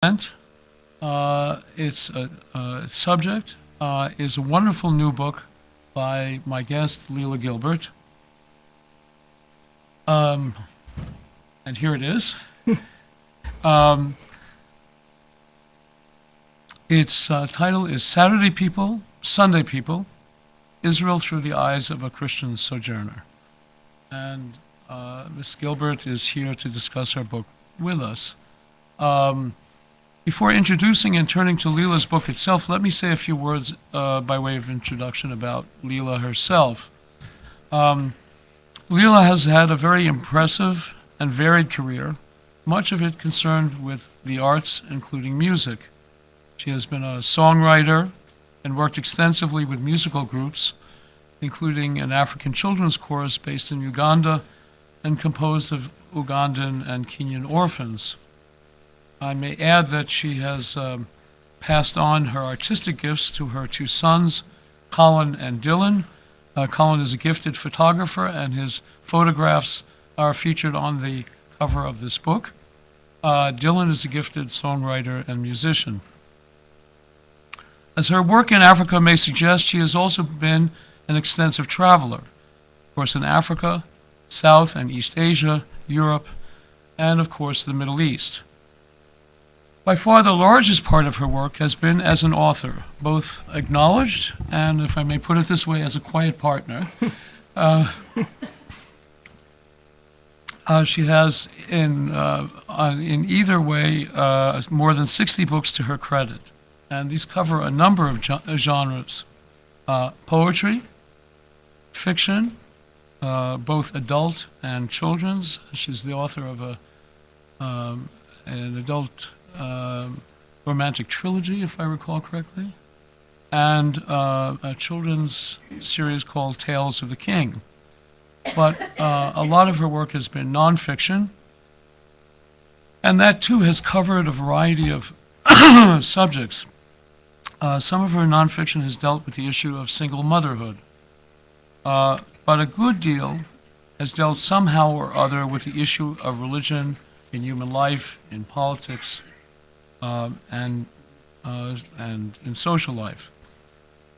Its subject is a wonderful new book by my guest, Lela Gilbert. And here it is. Um, its title is Saturday People, Sunday People, Israel Through the Eyes of a Christian Sojourner. And Ms. Gilbert is here to discuss her book with us. Before introducing and turning to Lela's book itself, let me say a few words by way of introduction about Lela herself. Lela has had a very impressive and varied career, much of it concerned with the arts, including music. She has been a songwriter and worked extensively with musical groups, including an African children's chorus based in Uganda and composed of Ugandan and Kenyan orphans. I may add that she has passed on her artistic gifts to her two sons, Colin and Dylan. Colin is a gifted photographer, and his photographs are featured on the cover of this book. Dylan is a gifted songwriter and musician. As her work in Africa may suggest, she has also been an extensive traveler, of course in Africa, South and East Asia, Europe, and of course the Middle East. By far the largest part of her work has been as an author, both acknowledged and, if I may put it this way, as a quiet partner. She has, in either way, more than 60 books to her credit, and these cover a number of genres: poetry, fiction, both adult and children's. She's the author of an adult romantic trilogy, if I recall correctly, and a children's series called Tales of the King. But a lot of her work has been nonfiction, and that too has covered a variety of subjects. Some of her nonfiction has dealt with the issue of single motherhood, but a good deal has dealt somehow or other with the issue of religion in human life, in politics, and in social life.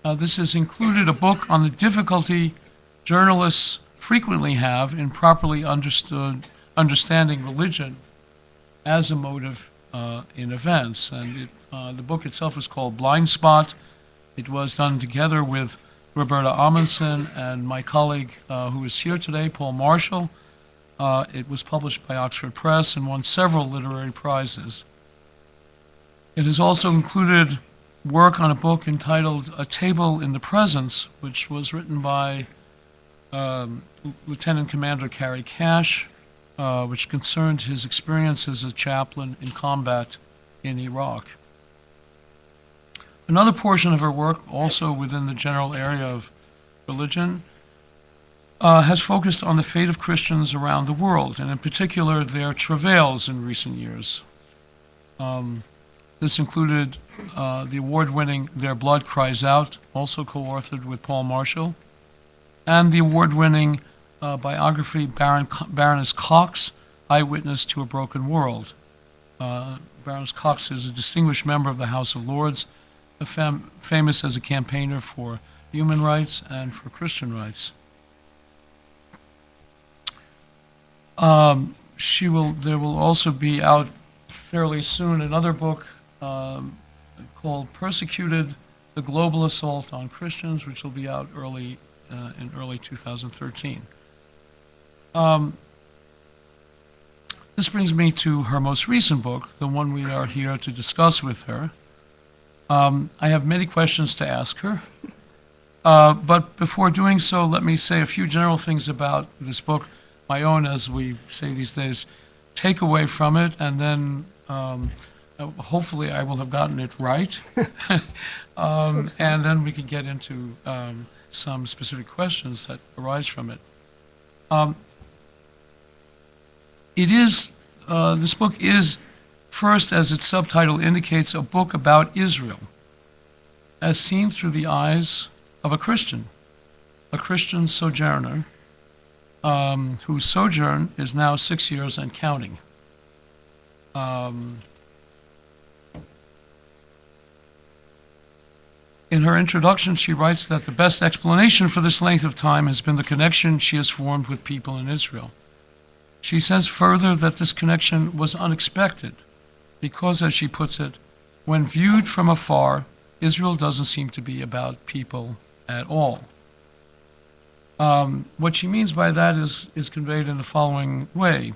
This has included a book on the difficulty journalists frequently have in properly understanding religion as a motive in events. And the book itself is called Blind Spot. It was done together with Roberta Amundsen and my colleague who is here today, Paul Marshall. It was published by Oxford Press and won several literary prizes. It has also included work on a book entitled A Table in the Presence, which was written by Lieutenant Commander Carrie Cash, which concerned his experience as a chaplain in combat in Iraq. Another portion of her work, also within the general area of religion, has focused on the fate of Christians around the world, and in particular their travails in recent years. This included the award-winning Their Blood Cries Out, also co-authored with Paul Marshall, and the award-winning biography Baroness Cox, Eyewitness to a Broken World. Baroness Cox is a distinguished member of the House of Lords, famous as a campaigner for human rights and for Christian rights. There will also be out fairly soon another book called Persecuted: The Global Assault on Christians, which will be out in early 2013. This brings me to her most recent book, the one we are here to discuss with her. I have many questions to ask her, but before doing so, let me say a few general things about this book, my own, as we say these days, take away from it, and then hopefully I will have gotten it right, and then we can get into some specific questions that arise from it. This book is, first, as its subtitle indicates, a book about Israel, as seen through the eyes of a Christian sojourner, whose sojourn is now 6 years and counting. In her introduction, she writes that the best explanation for this length of time has been the connection she has formed with people in Israel. She says further that this connection was unexpected because, as she puts it, when viewed from afar, Israel doesn't seem to be about people at all. What she means by that is conveyed in the following way.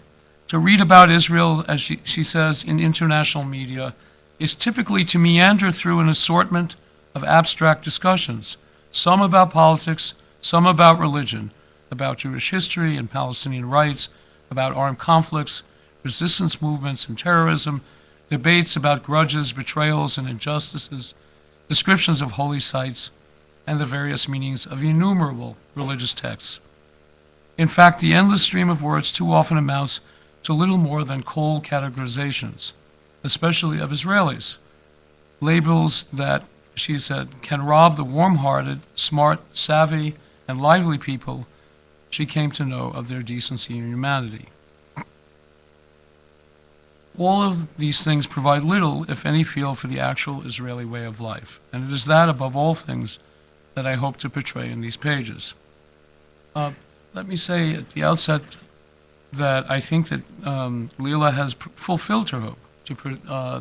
To read about Israel, as she says, in international media, is typically to meander through an assortment of abstract discussions, some about politics, some about religion, about Jewish history and Palestinian rights, about armed conflicts, resistance movements and terrorism, debates about grudges, betrayals, and injustices, descriptions of holy sites, and the various meanings of innumerable religious texts. In fact, the endless stream of words too often amounts to little more than cold categorizations, especially of Israelis, labels that, she said, can rob the warm-hearted, smart, savvy, and lively people she came to know of their decency and humanity. All of these things provide little, if any, feel for the actual Israeli way of life, and it is that, above all things, that I hope to portray in these pages. Let me say at the outset that I think that Lela has fulfilled her hope,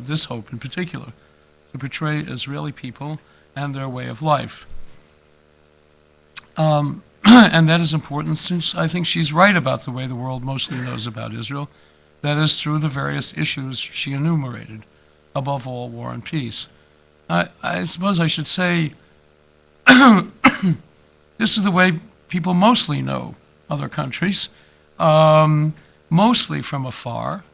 this hope in particular, to portray Israeli people and their way of life. And that is important since I think she's right about the way the world mostly knows about Israel, that is through the various issues she enumerated, above all, war and peace. I suppose I should say this is the way people mostly know other countries, mostly from afar,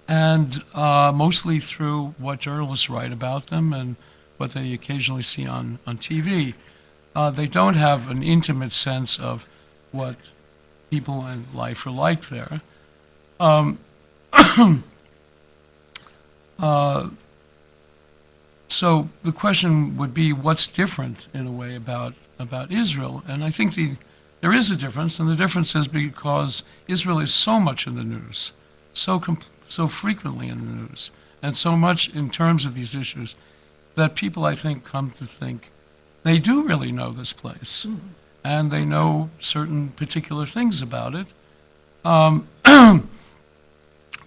and mostly through what journalists write about them and what they occasionally see on TV. They don't have an intimate sense of what people in life are like there. So the question would be, what's different in a way about Israel? And I think there is a difference, and the difference is because Israel is so much in the news, so frequently in the news, and so much in terms of these issues, that people, I think, come to think they do really know this place, and they know certain particular things about it,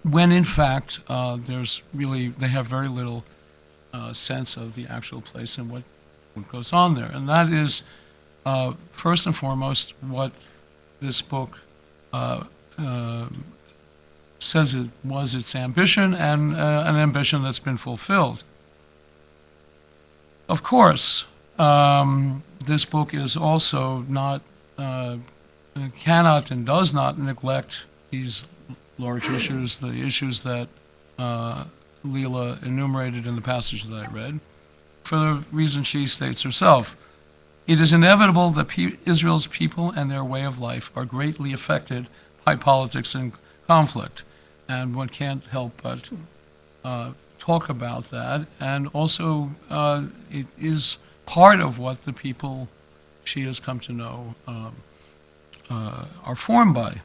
when in fact they have very little sense of the actual place and what goes on there. And that is, first and foremost, what this book says it was its ambition, and an ambition that's been fulfilled. Of course, this book is also not, cannot and does not neglect these large issues, the issues that Lela enumerated in the passage that I read, for the reason she states herself. It is inevitable that Israel's people and their way of life are greatly affected by politics and conflict, and one can't help but talk about that. And also, it is part of what the people she has come to know are formed by.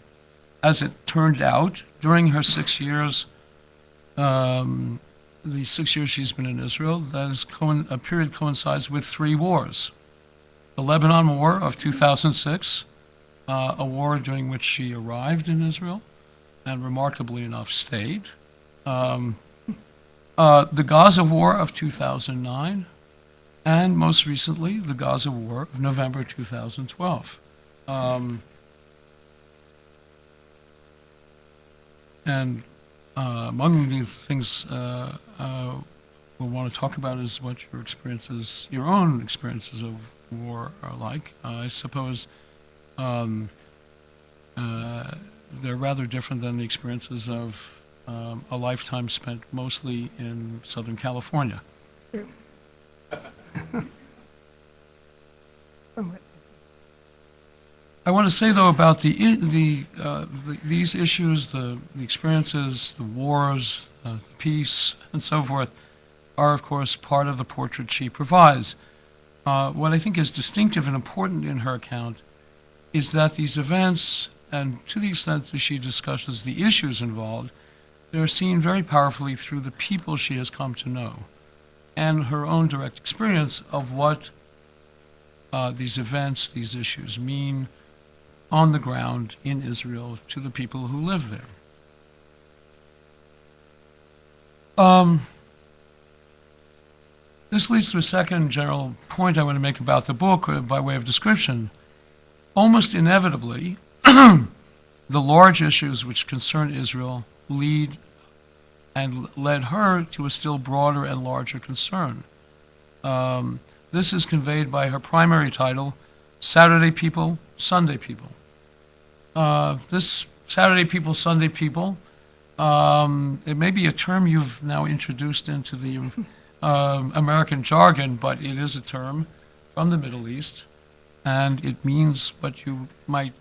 As it turned out, during her 6 years, the 6 years she's been in Israel, that is a period coincides with 3 wars. The Lebanon War of 2006, a war during which she arrived in Israel and remarkably enough stayed. The Gaza War of 2009, and most recently, the Gaza War of November 2012. And among the things we'll want to talk about is what your own experiences of war are like. I suppose they're rather different than the experiences of a lifetime spent mostly in Southern California. I want to say, though, about these issues, the experiences, the wars, the peace, and so forth, are, of course, part of the portrait she provides. What I think is distinctive and important in her account is that these events, and to the extent that she discusses the issues involved, they're seen very powerfully through the people she has come to know. and her own direct experience of what these events, these issues mean on the ground in Israel to the people who live there. This leads to a second general point I want to make about the book by way of description. Almost inevitably, the large issues which concern Israel lead and led her to a still broader and larger concern. This is conveyed by her primary title, Saturday People, Sunday People. This Saturday People, Sunday People, it may be a term you've now introduced into the American jargon, but it is a term from the Middle East, and it means what you might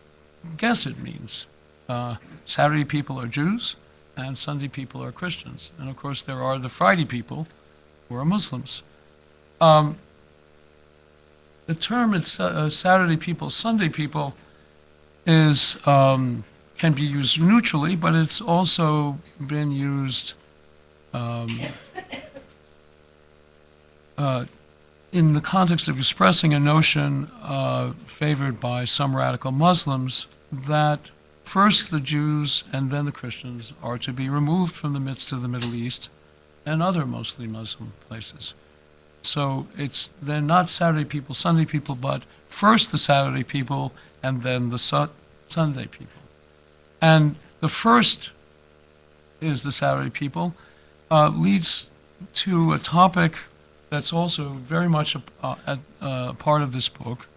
guess it means. Saturday people are Jews, and Sunday people are Christians. And of course, there are the Friday people, who are Muslims. The term Saturday people, Sunday people is can be used neutrally, but it's also been used in the context of expressing a notion favored by some radical Muslims that first the Jews and then the Christians are to be removed from the midst of the Middle East and other mostly Muslim places. So it's then not Saturday people, Sunday people, but first the Saturday people and then the Sunday people. And the first is the Saturday people, leads to a topic that's also very much a part of this book,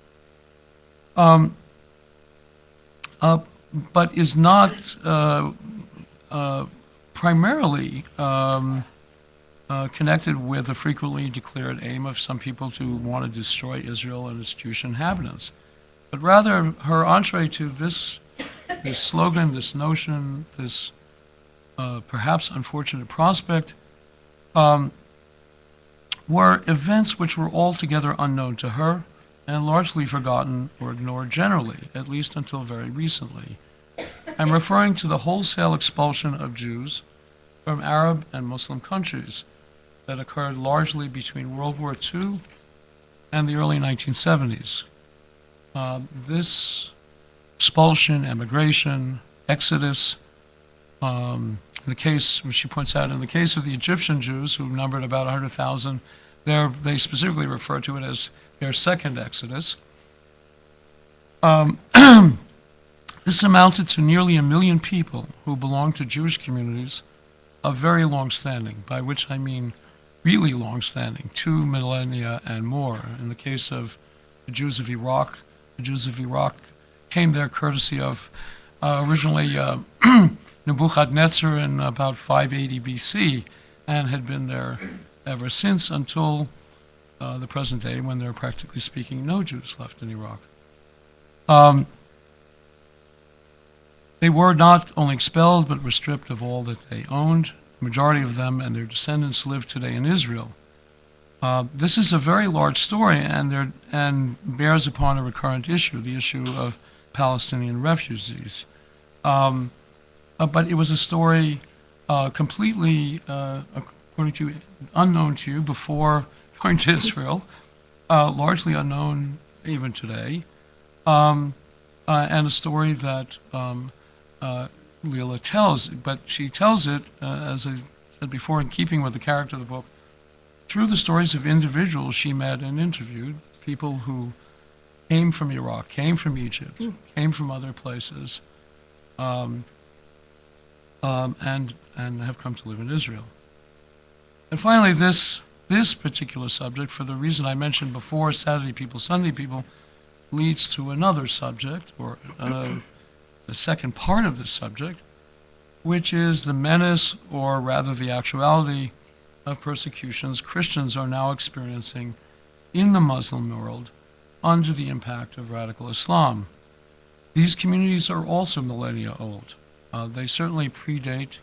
but is not primarily connected with the frequently declared aim of some people to want to destroy Israel and its Jewish inhabitants, but rather her entree to this slogan, this notion, this perhaps unfortunate prospect, were events which were altogether unknown to her and largely forgotten or ignored generally, at least until very recently. I'm referring to the wholesale expulsion of Jews from Arab and Muslim countries that occurred largely between World War II and the early 1970s. This expulsion, emigration, exodus, in the case, which she points out, in the case of the Egyptian Jews, who numbered about 100,000, they specifically refer to it as their second exodus. This amounted to nearly 1 million people who belonged to Jewish communities of very long standing, by which I mean really long standing, 2 millennia and more. In the case of the Jews of Iraq came there courtesy of originally Nebuchadnezzar in about 580 BC and had been there ever since until the present day, when there are practically speaking no Jews left in Iraq. They were not only expelled, but were stripped of all that they owned. The majority of them and their descendants live today in Israel. This is a very large story and bears upon a recurrent issue, the issue of Palestinian refugees. But it was a story completely, according to unknown to you before going to Israel, largely unknown even today, and a story that Lela tells, but she tells it, as I said before, in keeping with the character of the book, through the stories of individuals she met and interviewed, people who came from Iraq, came from Egypt, came from other places, and have come to live in Israel. And finally, this particular subject, for the reason I mentioned before, Saturday people, Sunday people, leads to another subject, or the second part of this subject, which is the menace, or rather the actuality, of persecutions Christians are now experiencing in the Muslim world under the impact of radical Islam. These communities are also millennia old. They certainly predate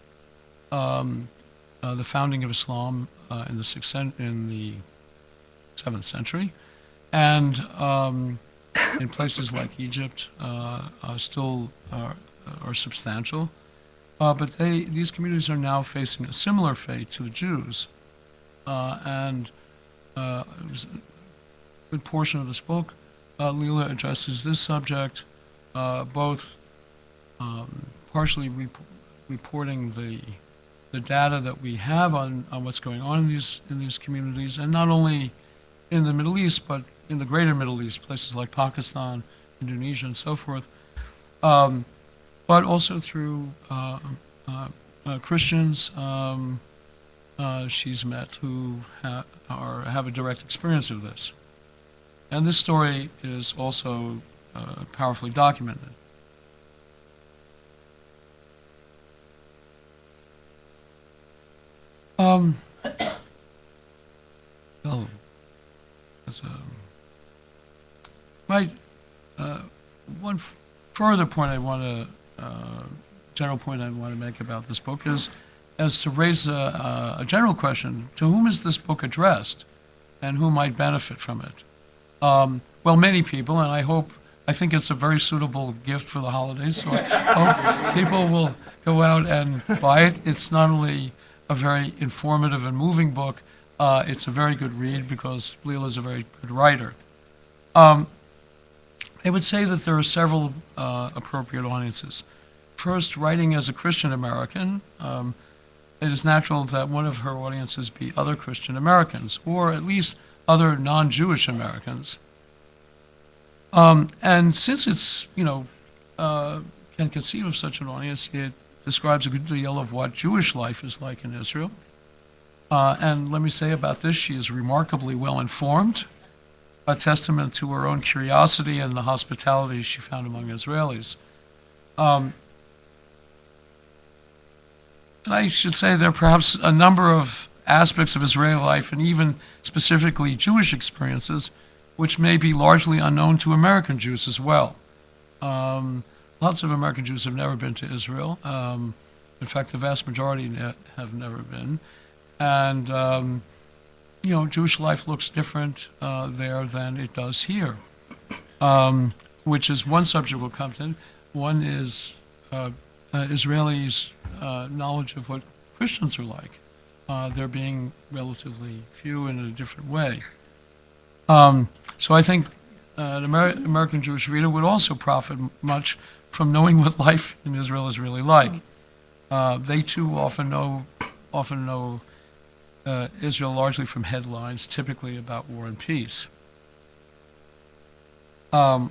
the founding of Islam in the 7th century, and in places like Egypt still are substantial. But these communities are now facing a similar fate to the Jews. And it was a good portion of this book, Lela addresses this subject, both partially reporting the data that we have on what's going on in these communities, and not only in the Middle East, but in the greater Middle East, places like Pakistan, Indonesia, and so forth, but also through Christians she's met who have a direct experience of this. And this story is also powerfully documented. Oh, that's right. One further point I want to, general point I want to make about this book is, as to raise a general question: to whom is this book addressed, and who might benefit from it? Well, many people, and I think it's a very suitable gift for the holidays. So I hope people will go out and buy it. It's not only a very informative and moving book, it's a very good read because Lela is a very good writer. I would say that there are several appropriate audiences. First, writing as a Christian American, it is natural that one of her audiences be other Christian Americans, or at least other non-Jewish Americans. And since it's, can conceive of such an audience, it describes a good deal of what Jewish life is like in Israel. And let me say about this, she is remarkably well informed, a testament to her own curiosity and the hospitality she found among Israelis. And I should say there are perhaps a number of aspects of Israeli life, and even specifically Jewish experiences, which may be largely unknown to American Jews as well. Lots of American Jews have never been to Israel. In fact, the vast majority have never been. And, Jewish life looks different there than it does here, which is one subject we'll come to. One is Israelis' knowledge of what Christians are like. They're being relatively few in a different way. So I think an American Jewish reader would also profit much from knowing what life in Israel is really like. They too often know Israel largely from headlines, typically about war and peace. And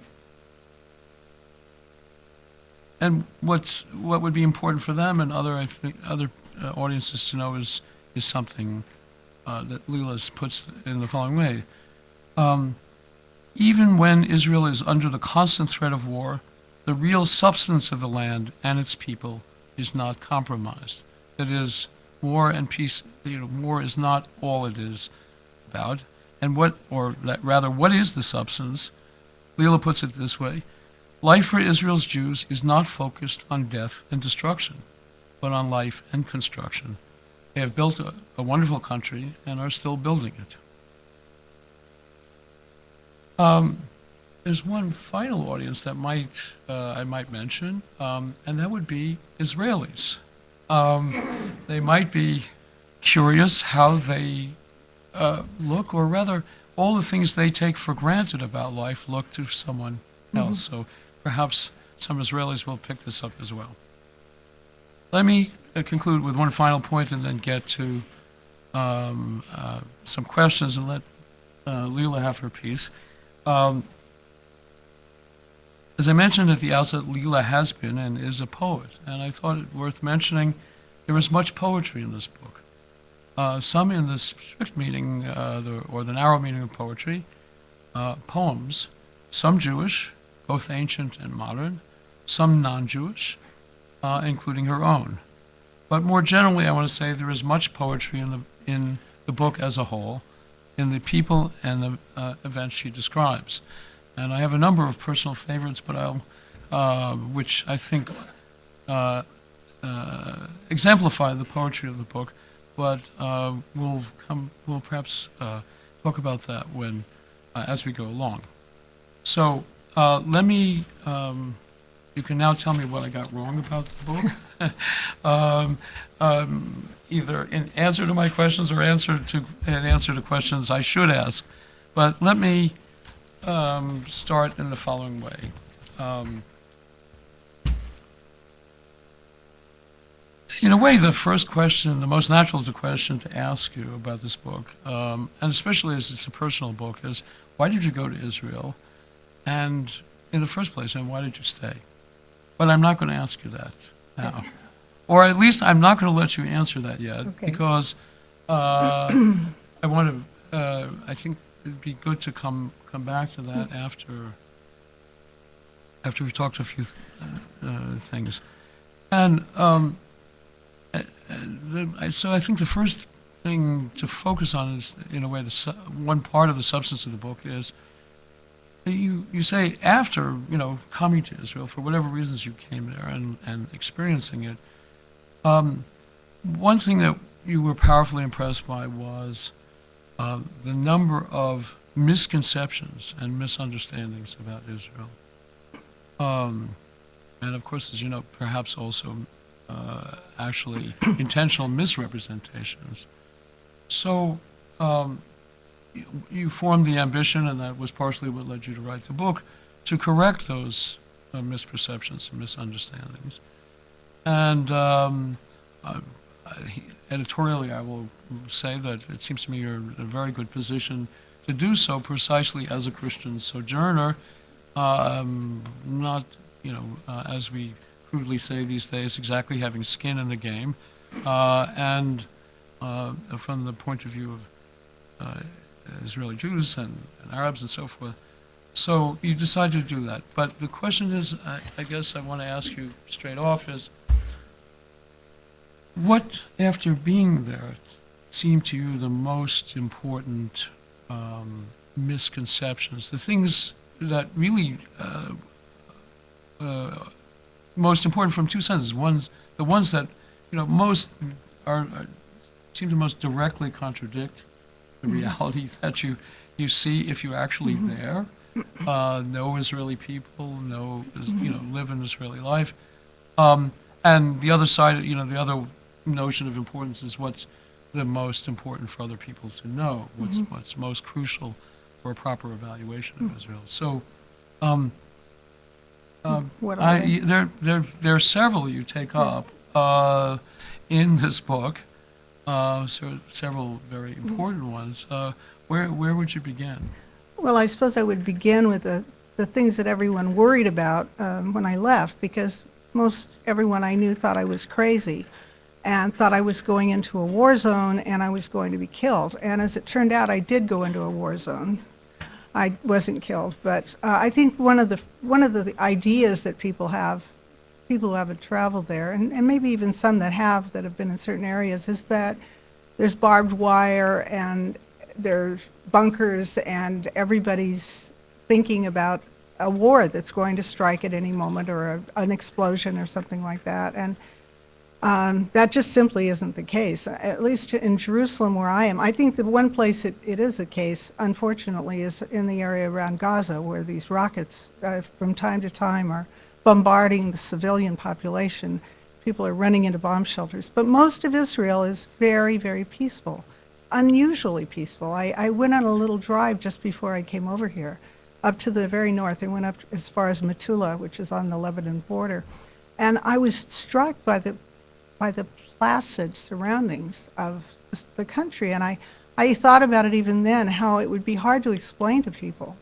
what would be important for them and other audiences to know is something that Lela puts in the following way. Even when Israel is under the constant threat of war, the real substance of the land and its people is not compromised. That is, war and peace, war is not all it is about. And what is the substance? Lela puts it this way: life for Israel's Jews is not focused on death and destruction, but on life and construction. They have built a wonderful country and are still building it. There's one final audience that I might mention, and that would be Israelis. They might be curious how they look, or rather, all the things they take for granted about life look to someone else. So perhaps some Israelis will pick this up as well. Let me conclude with one final point and then get to some questions and let Lela have her piece. As I mentioned at the outset, Lela has been and is a poet, and I thought it worth mentioning there is much poetry in this book. Some in the strict meaning, or the narrow meaning of poetry, poems, some Jewish, both ancient and modern, some non-Jewish, including her own. But more generally, I want to say there is much poetry in the book as a whole, in the people and the events she describes. And I have a number of personal favorites, but which I think exemplify the poetry of the book. But we'll perhaps talk about that as we go along. So let me. You can now tell me what I got wrong about the book. either in answer to my questions or answer to questions I should ask. But let me start in the following way. In a way, the first question, the most natural question to ask you about this book, and especially as it's a personal book, is why did you go to Israel? And in the first place, and why did you stay? But I'm not going to ask you that now. Or at least I'm not going to let you answer that yet, because I want to, I think it'd be good to come back to that after we've talked a few things. And so I think the first thing to focus on is, in a way, one part of the substance of the book is that you say after, coming to Israel, for whatever reasons you came there and experiencing it, one thing that you were powerfully impressed by was the number of misconceptions and misunderstandings about Israel. And of course, as you know, perhaps also actually intentional misrepresentations. So you formed the ambition, and that was partially what led you to write the book, to correct those misperceptions and misunderstandings. And editorially, I will say that it seems to me you're in a very good position to do so, precisely as a Christian sojourner, not, as we crudely say these days, exactly having skin in the game, and from the point of view of Israeli Jews and Arabs and so forth. So you decided to do that. But the question is, I guess I want to ask you straight off, is what, after being there, seemed to you the most important misconceptions, the things that really most important from two senses. The ones that most seem to most directly contradict the reality that you see if you're actually there. Know Israeli people, live an Israeli life, and the other side, the other notion of importance is what's the most important for other people to know, what's most crucial for a proper evaluation of Israel. So. There are several you take up in this book, so several very important ones. Where would you begin? Well, I suppose I would begin with the things that everyone worried about when I left, because most everyone I knew thought I was crazy and thought I was going into a war zone and I was going to be killed. And as it turned out, I did go into a war zone. I wasn't killed, but I think one of the ideas that people who haven't traveled there, and maybe even some that have been in certain areas, is that there's barbed wire and there's bunkers and everybody's thinking about a war that's going to strike at any moment, or an explosion or something like that. And that just simply isn't the case, at least in Jerusalem where I am. I think the one place it is the case, unfortunately, is in the area around Gaza, where these rockets from time to time are bombarding the civilian population. People are running into bomb shelters. But most of Israel is very, very peaceful, unusually peaceful. I went on a little drive just before I came over here, up to the very north. I went up as far as Metula, which is on the Lebanon border. And I was struck by the placid surroundings of the country. And I thought about it even then, how it would be hard to explain to people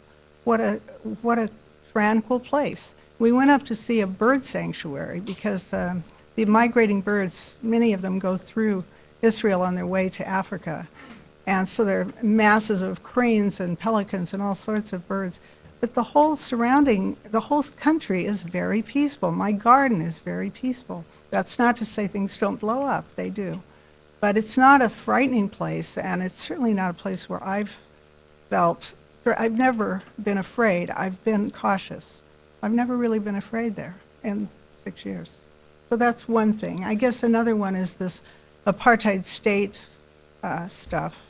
what a tranquil place. We went up to see a bird sanctuary because the migrating birds, many of them go through Israel on their way to Africa. And so there are masses of cranes and pelicans and all sorts of birds. But the whole country is very peaceful. My garden is very peaceful. That's not to say things don't blow up, they do. But it's not a frightening place, and it's certainly not a place where I've never been afraid. I've been cautious. I've never really been afraid there in 6 years. So that's one thing. I guess another one is this apartheid state stuff,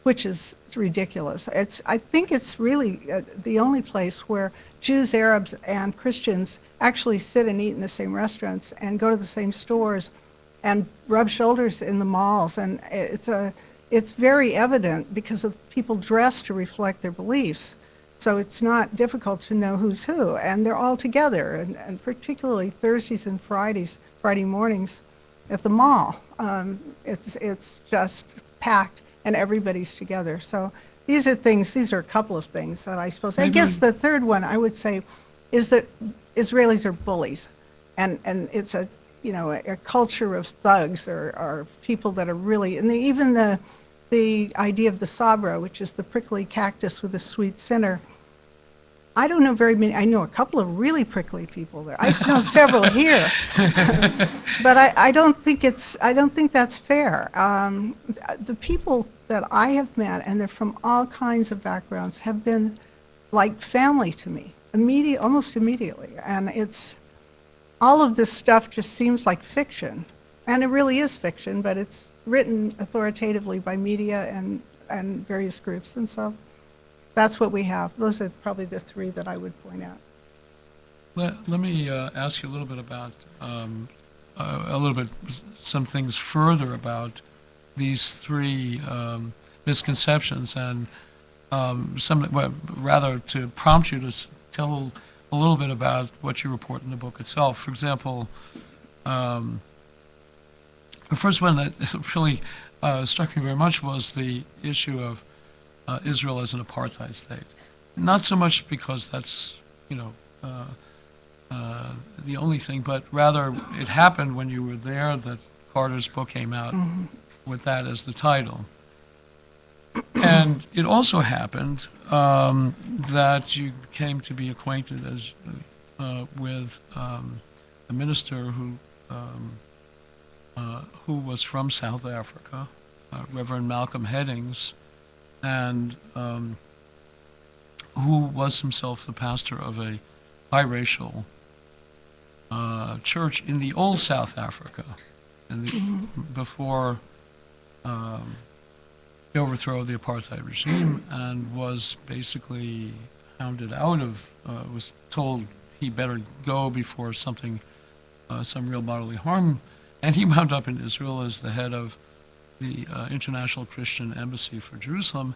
which is ridiculous. I think it's really the only place where Jews, Arabs, and Christians actually sit and eat in the same restaurants and go to the same stores and rub shoulders in the malls. And it's very evident because of people dressed to reflect their beliefs. So it's not difficult to know who's who, and they're all together, and particularly Thursdays and Friday mornings at the mall. It's just packed, and everybody's together. So these are a couple of things that I suppose. I guess the third one I would say is that Israelis are bullies, and it's a culture of thugs or people that are really, and even the idea of the sabra, which is the prickly cactus with a sweet center. I don't know very many. I know a couple of really prickly people there. I know several here, but I don't think that's fair. The people that I have met, and they're from all kinds of backgrounds, have been like family to me, almost immediately. And it's all of this stuff just seems like fiction, and it really is fiction, but it's written authoritatively by media and various groups, and so. That's what we have. Those are probably the three that I would point out. Let me ask you a little bit about some things further about these three misconceptions, and rather to prompt you to tell a little bit about what you report in the book itself. For example, the first one that really struck me very much was the issue of Israel as an apartheid state. Not so much because that's, the only thing, but rather it happened when you were there that Carter's book came out with that as the title. And it also happened that you came to be acquainted with a minister who was from South Africa, Reverend Malcolm Headings, and who was himself the pastor of a biracial church in the old South Africa, before the overthrow of the apartheid regime, and was basically hounded out of, was told he better go before some real bodily harm, and he wound up in Israel as the head of the International Christian Embassy for Jerusalem.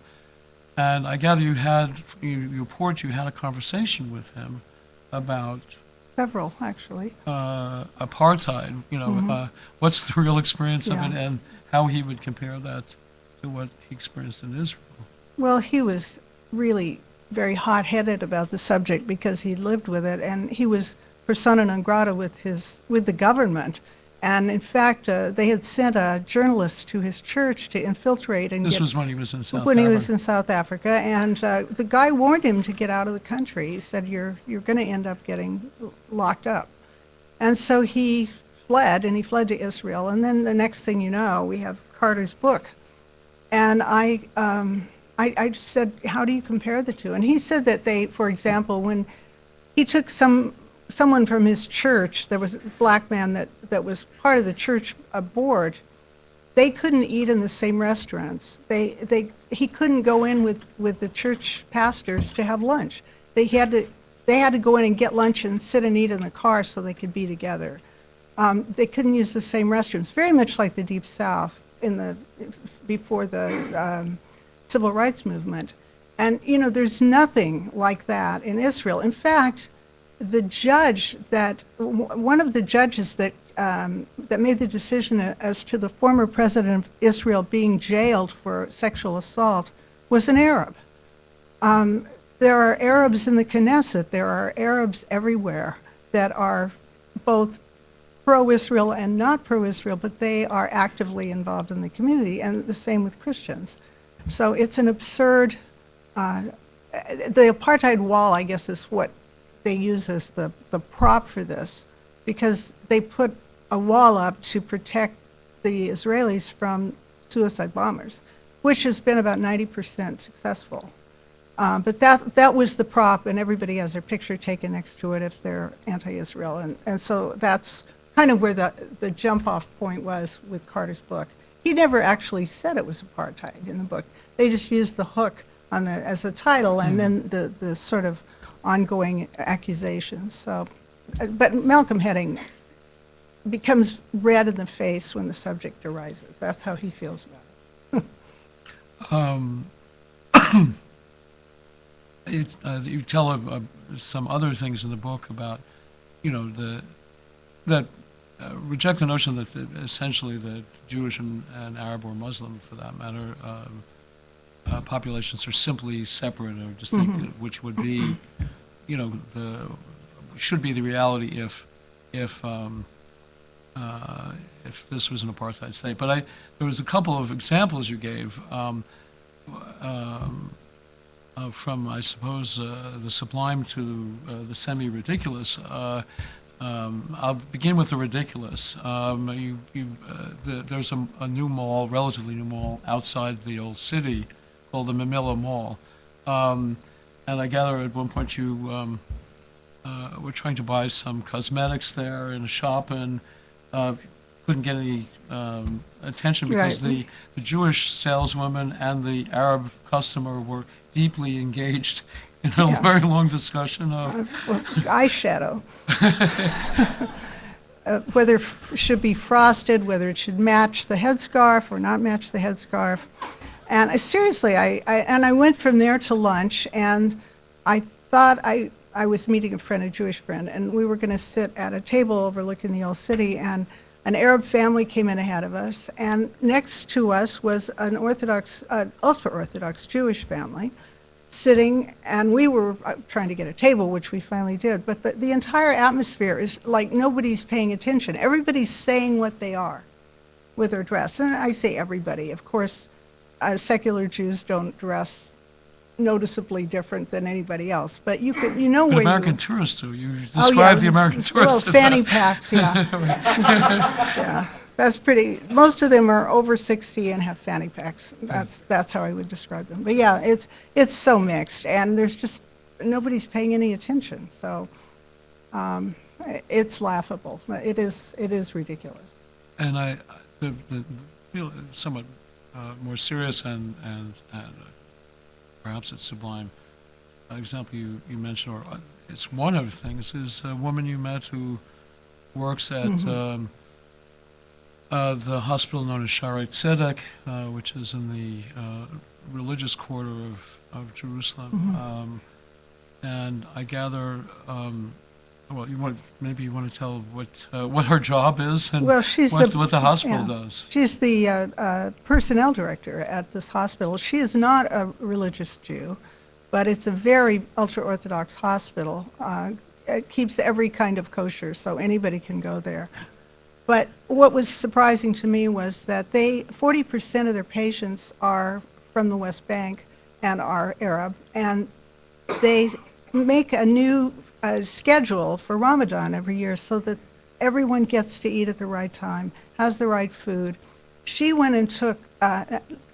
And I gather you had a conversation with him about several, actually. Apartheid, what's the real experience of it, and how he would compare that to what he experienced in Israel. Well, he was really very hot-headed about the subject because he lived with it, and he was persona non grata with the government. And in fact, they had sent a journalist to his church to infiltrate and This was when he was in South Africa. When he was in South Africa, and the guy warned him to get out of the country. He said, "You're going to end up getting locked up," and so he fled, and he fled to Israel. And then the next thing you know, we have Carter's book, and I just said, "How do you compare the two?" And he said that for example, when he took someone from his church, there was a black man that was part of the church board, they couldn't eat in the same restaurants. He couldn't go in with the church pastors to have lunch. They had to go in and get lunch and sit and eat in the car so they could be together. They couldn't use the same restrooms, very much like the Deep South before the civil rights movement. And there's nothing like that in Israel. In fact, one of the judges that made the decision as to the former president of Israel being jailed for sexual assault was an Arab. There are Arabs in the Knesset. There are Arabs everywhere that are both pro-Israel and not pro-Israel, but they are actively involved in the community, and the same with Christians. So it's an absurd, the apartheid wall, I guess, is what they use as the prop for this, because they put a wall up to protect the Israelis from suicide bombers, which has been about 90% successful. But that was the prop, and everybody has their picture taken next to it if they're anti-Israel. And so that's kind of where the jump-off point was with Carter's book. He never actually said it was apartheid in the book. They just used the hook as the title, and then the sort of ongoing accusations. So, but Malcolm Heading becomes red in the face when the subject arises. That's how he feels about it. You tell some other things in the book about, that reject the notion that essentially the Jewish and Arab or Muslim, for that matter, populations are simply separate or distinct, which would be, should be the reality if this was an apartheid state. But there was a couple of examples you gave from, I suppose, the sublime to the semi-ridiculous. I'll begin with the ridiculous. There's a new mall, relatively new mall, outside the old city called the Mamilla Mall. And I gather at one point you were trying to buy some cosmetics there in a shop and couldn't get any attention because Right. the Jewish saleswoman and the Arab customer were deeply engaged in a Yeah. very long discussion of Eyeshadow. Whether should be frosted, whether it should match the headscarf or not match the headscarf. And seriously, I went from there to lunch, and I thought I was meeting a friend, a Jewish friend, and we were going to sit at a table overlooking the old city, and an Arab family came in ahead of us, and next to us was an ultra-Orthodox Jewish family sitting, and we were trying to get a table, which we finally did, but the entire atmosphere is like nobody's paying attention. Everybody's saying what they are with their dress, and I say everybody. Of course, secular Jews don't dress noticeably different than anybody else, but you know an where American you... tourist do. You Oh, describe yeah. the American tourist. Well, fanny packs, yeah. Yeah, that's pretty, most of them are over 60 and have fanny packs. That's how I would describe them. But yeah, it's so mixed, and there's just, nobody's paying any attention. So it's laughable. It is ridiculous. And the somewhat more serious and perhaps it's sublime example you mentioned, or it's one of the things, is a woman you met who works at the hospital known as Shaarei Tzedek, which is in the religious quarter of Jerusalem. And I gather, well, maybe you want to tell what her job is and Well, she's what the hospital yeah. does. She's the personnel director at this hospital. She is not a religious Jew, but it's a very ultra-Orthodox hospital. It keeps every kind of kosher, so anybody can go there. But what was surprising to me was that 40% of their patients are from the West Bank and are Arab, and they make a new schedule for Ramadan every year so that everyone gets to eat at the right time, has the right food. She went and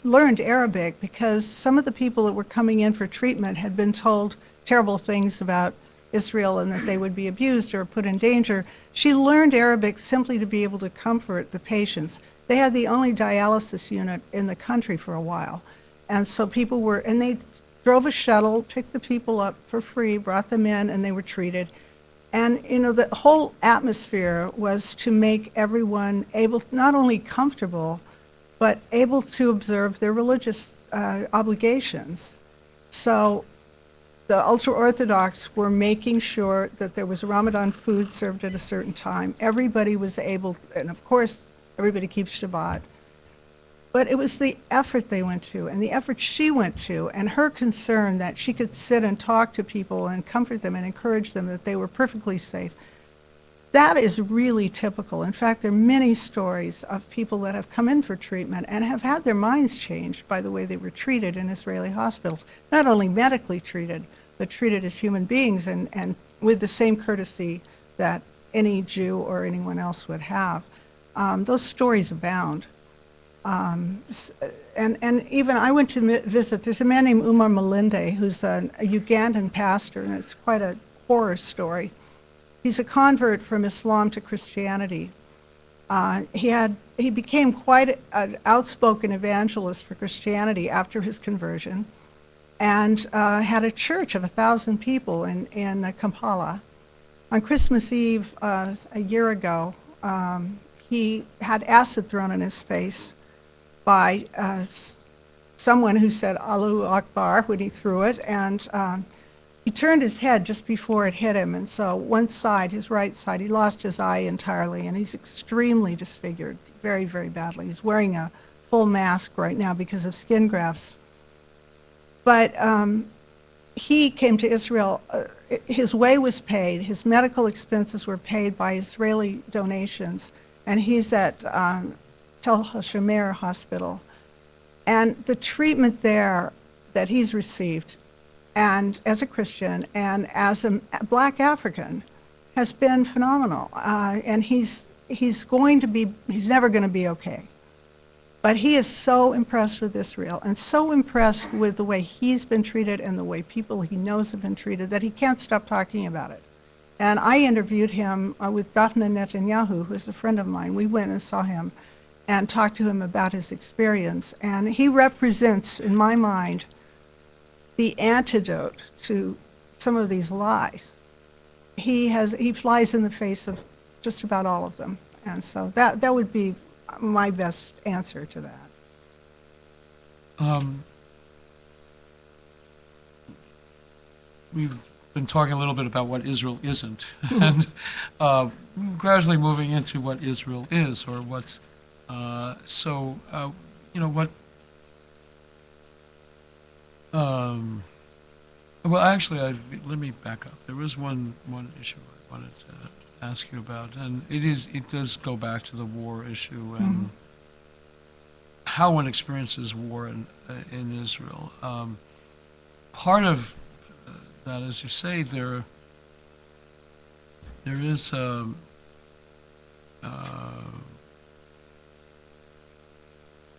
learned Arabic because some of the people that were coming in for treatment had been told terrible things about Israel and that they would be abused or put in danger. She learned Arabic simply to be able to comfort the patients. They had the only dialysis unit in the country for a while. And so and they drove a shuttle, picked the people up for free, brought them in, and they were treated. And, the whole atmosphere was to make everyone able, not only comfortable, but able to observe their religious obligations. So the ultra-Orthodox were making sure that there was Ramadan food served at a certain time. Everybody was able, and of course, everybody keeps Shabbat. But it was the effort they went to, and the effort she went to, and her concern that she could sit and talk to people and comfort them and encourage them that they were perfectly safe. That is really typical. In fact, there are many stories of people that have come in for treatment and have had their minds changed by the way they were treated in Israeli hospitals. Not only medically treated, but treated as human beings and with the same courtesy that any Jew or anyone else would have. Those stories abound. And even I went to visit, there's a man named Umar Malinde who's a Ugandan pastor, and it's quite a horror story. He's a convert from Islam to Christianity. He became quite an outspoken evangelist for Christianity after his conversion, and had a church of 1,000 people in Kampala. On Christmas Eve a year ago, he had acid thrown in his face by someone who said Allahu Akbar when he threw it, and he turned his head just before it hit him, and so one side, his right side, he lost his eye entirely, and he's extremely disfigured, very, very badly. He's wearing a full mask right now because of skin grafts. But he came to Israel. His way was paid. His medical expenses were paid by Israeli donations, and he's at Tel HaShomer Hospital. And the treatment there that he's received, and as a Christian and as a black African, has been phenomenal. And he's never going to be okay. But he is so impressed with Israel and so impressed with the way he's been treated and the way people he knows have been treated that he can't stop talking about it. And I interviewed him with Daphne Netanyahu, who's a friend of mine. We went and saw him and talked to him about his experience. And he represents, in my mind, the antidote to some of these lies. He flies in the face of just about all of them. And so that would be my best answer to that. We've been talking a little bit about what Israel isn't, and gradually moving into what Israel is, or what's, what, well, actually, let me back up. There was one issue I wanted to ask you about, and it does go back to the war issue and how one experiences war in Israel. Part of that, as you say, there is how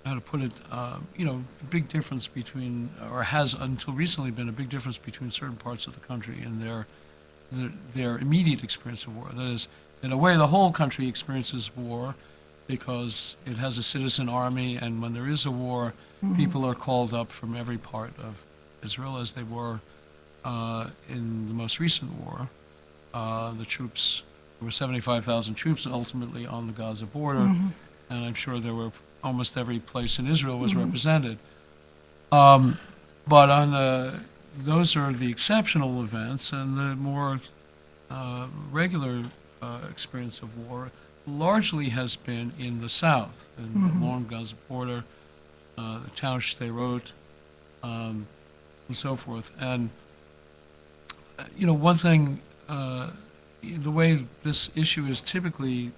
to put it, a big difference between, or has until recently been a big difference between certain parts of the country and their immediate experience of war. That is, in a way, the whole country experiences war because it has a citizen army, and when there is a war, people are called up from every part of Israel, as they were in the most recent war. The troops, there were 75,000 troops ultimately on the Gaza border, and I'm sure there were almost every place in Israel was represented. But on those are the exceptional events, and the more regular experience of war largely has been in the south, along Gaza border, the town Sderot, and so forth. And one thing, the way this issue is typically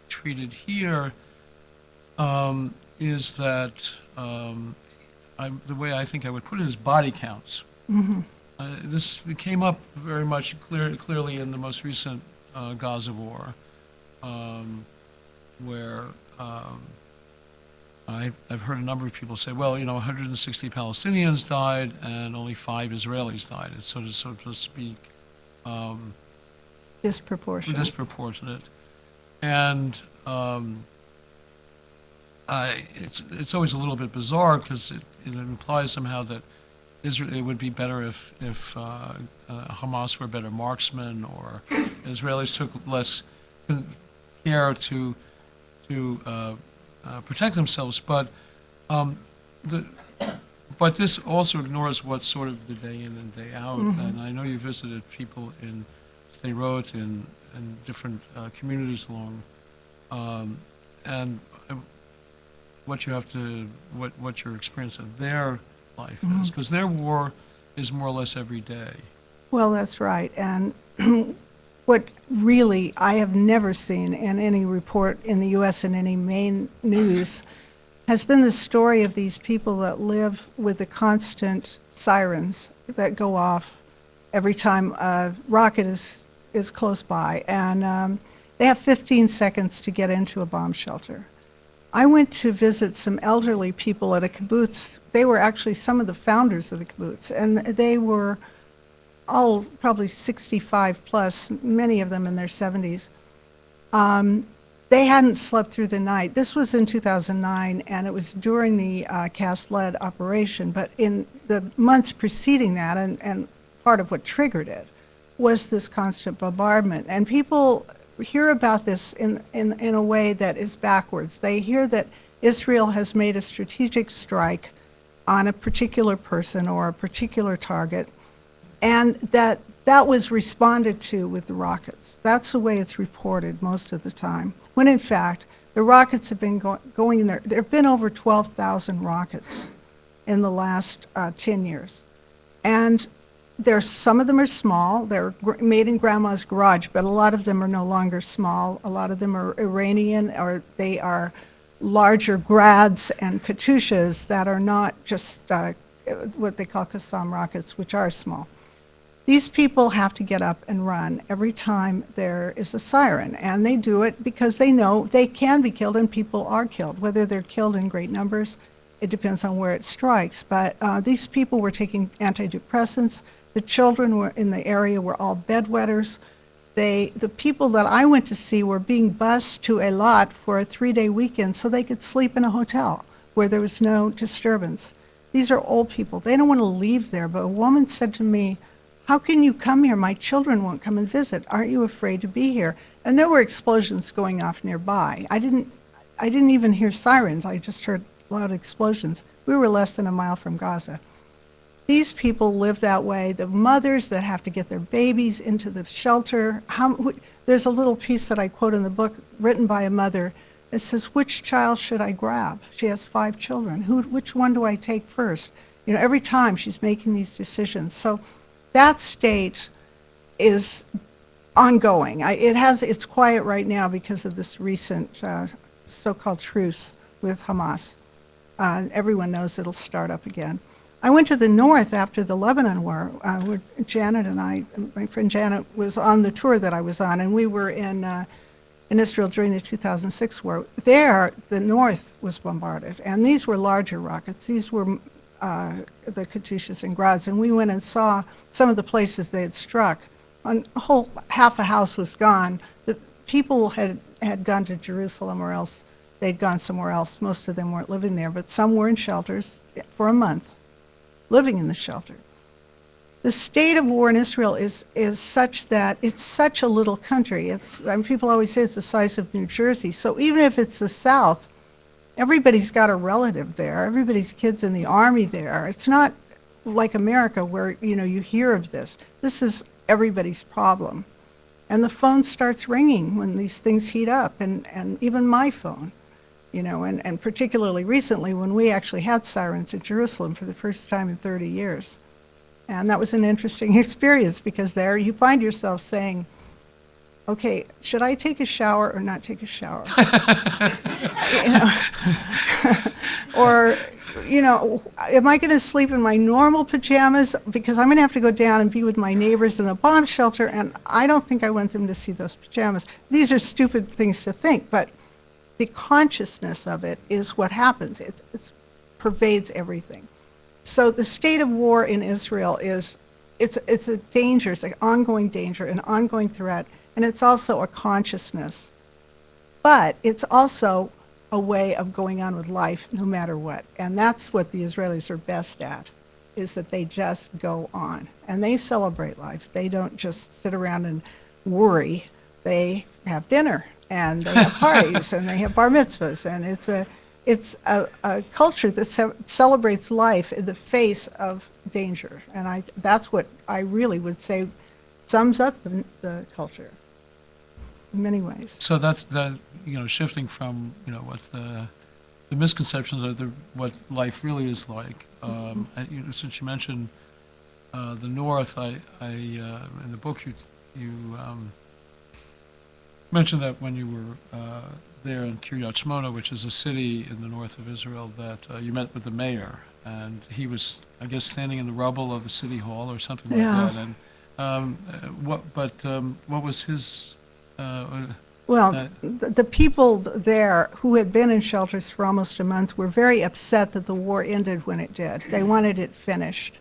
treated here is that the way I think I would put it is body counts. This came up very much clearly in the most recent Gaza war, where I've heard a number of people say, well, 160 Palestinians died and only 5 Israelis died. It's so to speak disproportionate. And it's always a little bit bizarre because it implies somehow that it would be better if Hamas were better marksmen, or Israelis took less care to protect themselves. But this also ignores what's sort of the day in and day out. And I know you visited people in Sderot and different communities along, and what your experience of their life is, because their war is more or less every day. Well, that's right. And what really I have never seen in any report in the U.S. in any main news has been the story of these people that live with the constant sirens that go off every time a rocket is close by. And they have 15 seconds to get into a bomb shelter. I went to visit some elderly people at a kibbutz. They were actually some of the founders of the kibbutz, and they were all probably 65 plus, many of them in their 70s. They hadn't slept through the night. This was in 2009, and it was during the cast-lead operation, but in the months preceding that, and part of what triggered it, was this constant bombardment. And people hear about this in a way that is backwards. They hear that Israel has made a strategic strike on a particular person or a particular target, and that was responded to with the rockets. That's the way it's reported most of the time, when in fact, the rockets have been going in there. There have been over 12,000 rockets in the last 10 years. And some of them are small. They're made in grandma's garage, but a lot of them are no longer small. A lot of them are Iranian, or they are larger Grads and Katyushas that are not just what they call Qassam rockets, which are small. These people have to get up and run every time there is a siren, and they do it because they know they can be killed, and people are killed. Whether they're killed in great numbers, it depends on where it strikes. But these people were taking antidepressants. The children were in the area were all bedwetters. The people that I went to see were being bused to Eilat for a 3-day weekend so they could sleep in a hotel where there was no disturbance. These are old people. They don't want to leave there. But a woman said to me, "How can you come here? My children won't come and visit. Aren't you afraid to be here?" And there were explosions going off nearby. I didn't even hear sirens. I just heard loud explosions. We were less than a mile from Gaza. These people live that way. The mothers that have to get their babies into the shelter. There's a little piece that I quote in the book written by a mother that says, "Which child should I grab?" She has 5 children. Which one do I take first? You know, every time she's making these decisions. So that state is ongoing. It's quiet right now because of this recent so-called truce with Hamas. Everyone knows it'll start up again. I went to the north after the Lebanon war. Where Janet and I, my friend Janet, was on the tour that I was on, and we were in Israel during the 2006 war. There, the north was bombarded, and these were larger rockets. These were the Katyushas and Grads, and we went and saw some of the places they had struck. Half a house was gone. The people had gone to Jerusalem, or else they'd gone somewhere else. Most of them weren't living there, but some were in shelters for a month, living in the shelter. The state of war in Israel is such that it's such a little country. People always say it's the size of New Jersey. So even if it's the South, everybody's got a relative there. Everybody's kid's in the army there. It's not like America where, you hear of this. This is everybody's problem. And the phone starts ringing when these things heat up, and even my phone, and particularly recently when we actually had sirens in Jerusalem for the first time in 30 years. And that was an interesting experience, because there you find yourself saying, okay, should I take a shower or not take a shower? Or, am I going to sleep in my normal pajamas? Because I'm going to have to go down and be with my neighbors in the bomb shelter, and I don't think I want them to see those pajamas. These are stupid things to think, but the consciousness of it is what happens. It pervades everything. So the state of war in Israel it's a danger, it's an ongoing danger, an ongoing threat, and it's also a consciousness. But it's also a way of going on with life no matter what. And that's what the Israelis are best at, is that they just go on. And they celebrate life. They don't just sit around and worry. They have dinner, and they have parties, and they have bar mitzvahs. And it's a culture that celebrates life in the face of danger. And that's what I really would say sums up the culture in many ways. So that's shifting from what the misconceptions of what life really is like. Since you mentioned the North, I in the book you mentioned that when you were there in Kiryat Shmona, which is a city in the north of Israel, that you met with the mayor, and he was, I guess, standing in the rubble of the city hall or something like that. And what was his? The people there who had been in shelters for almost a month were very upset that the war ended when it did. They wanted it finished.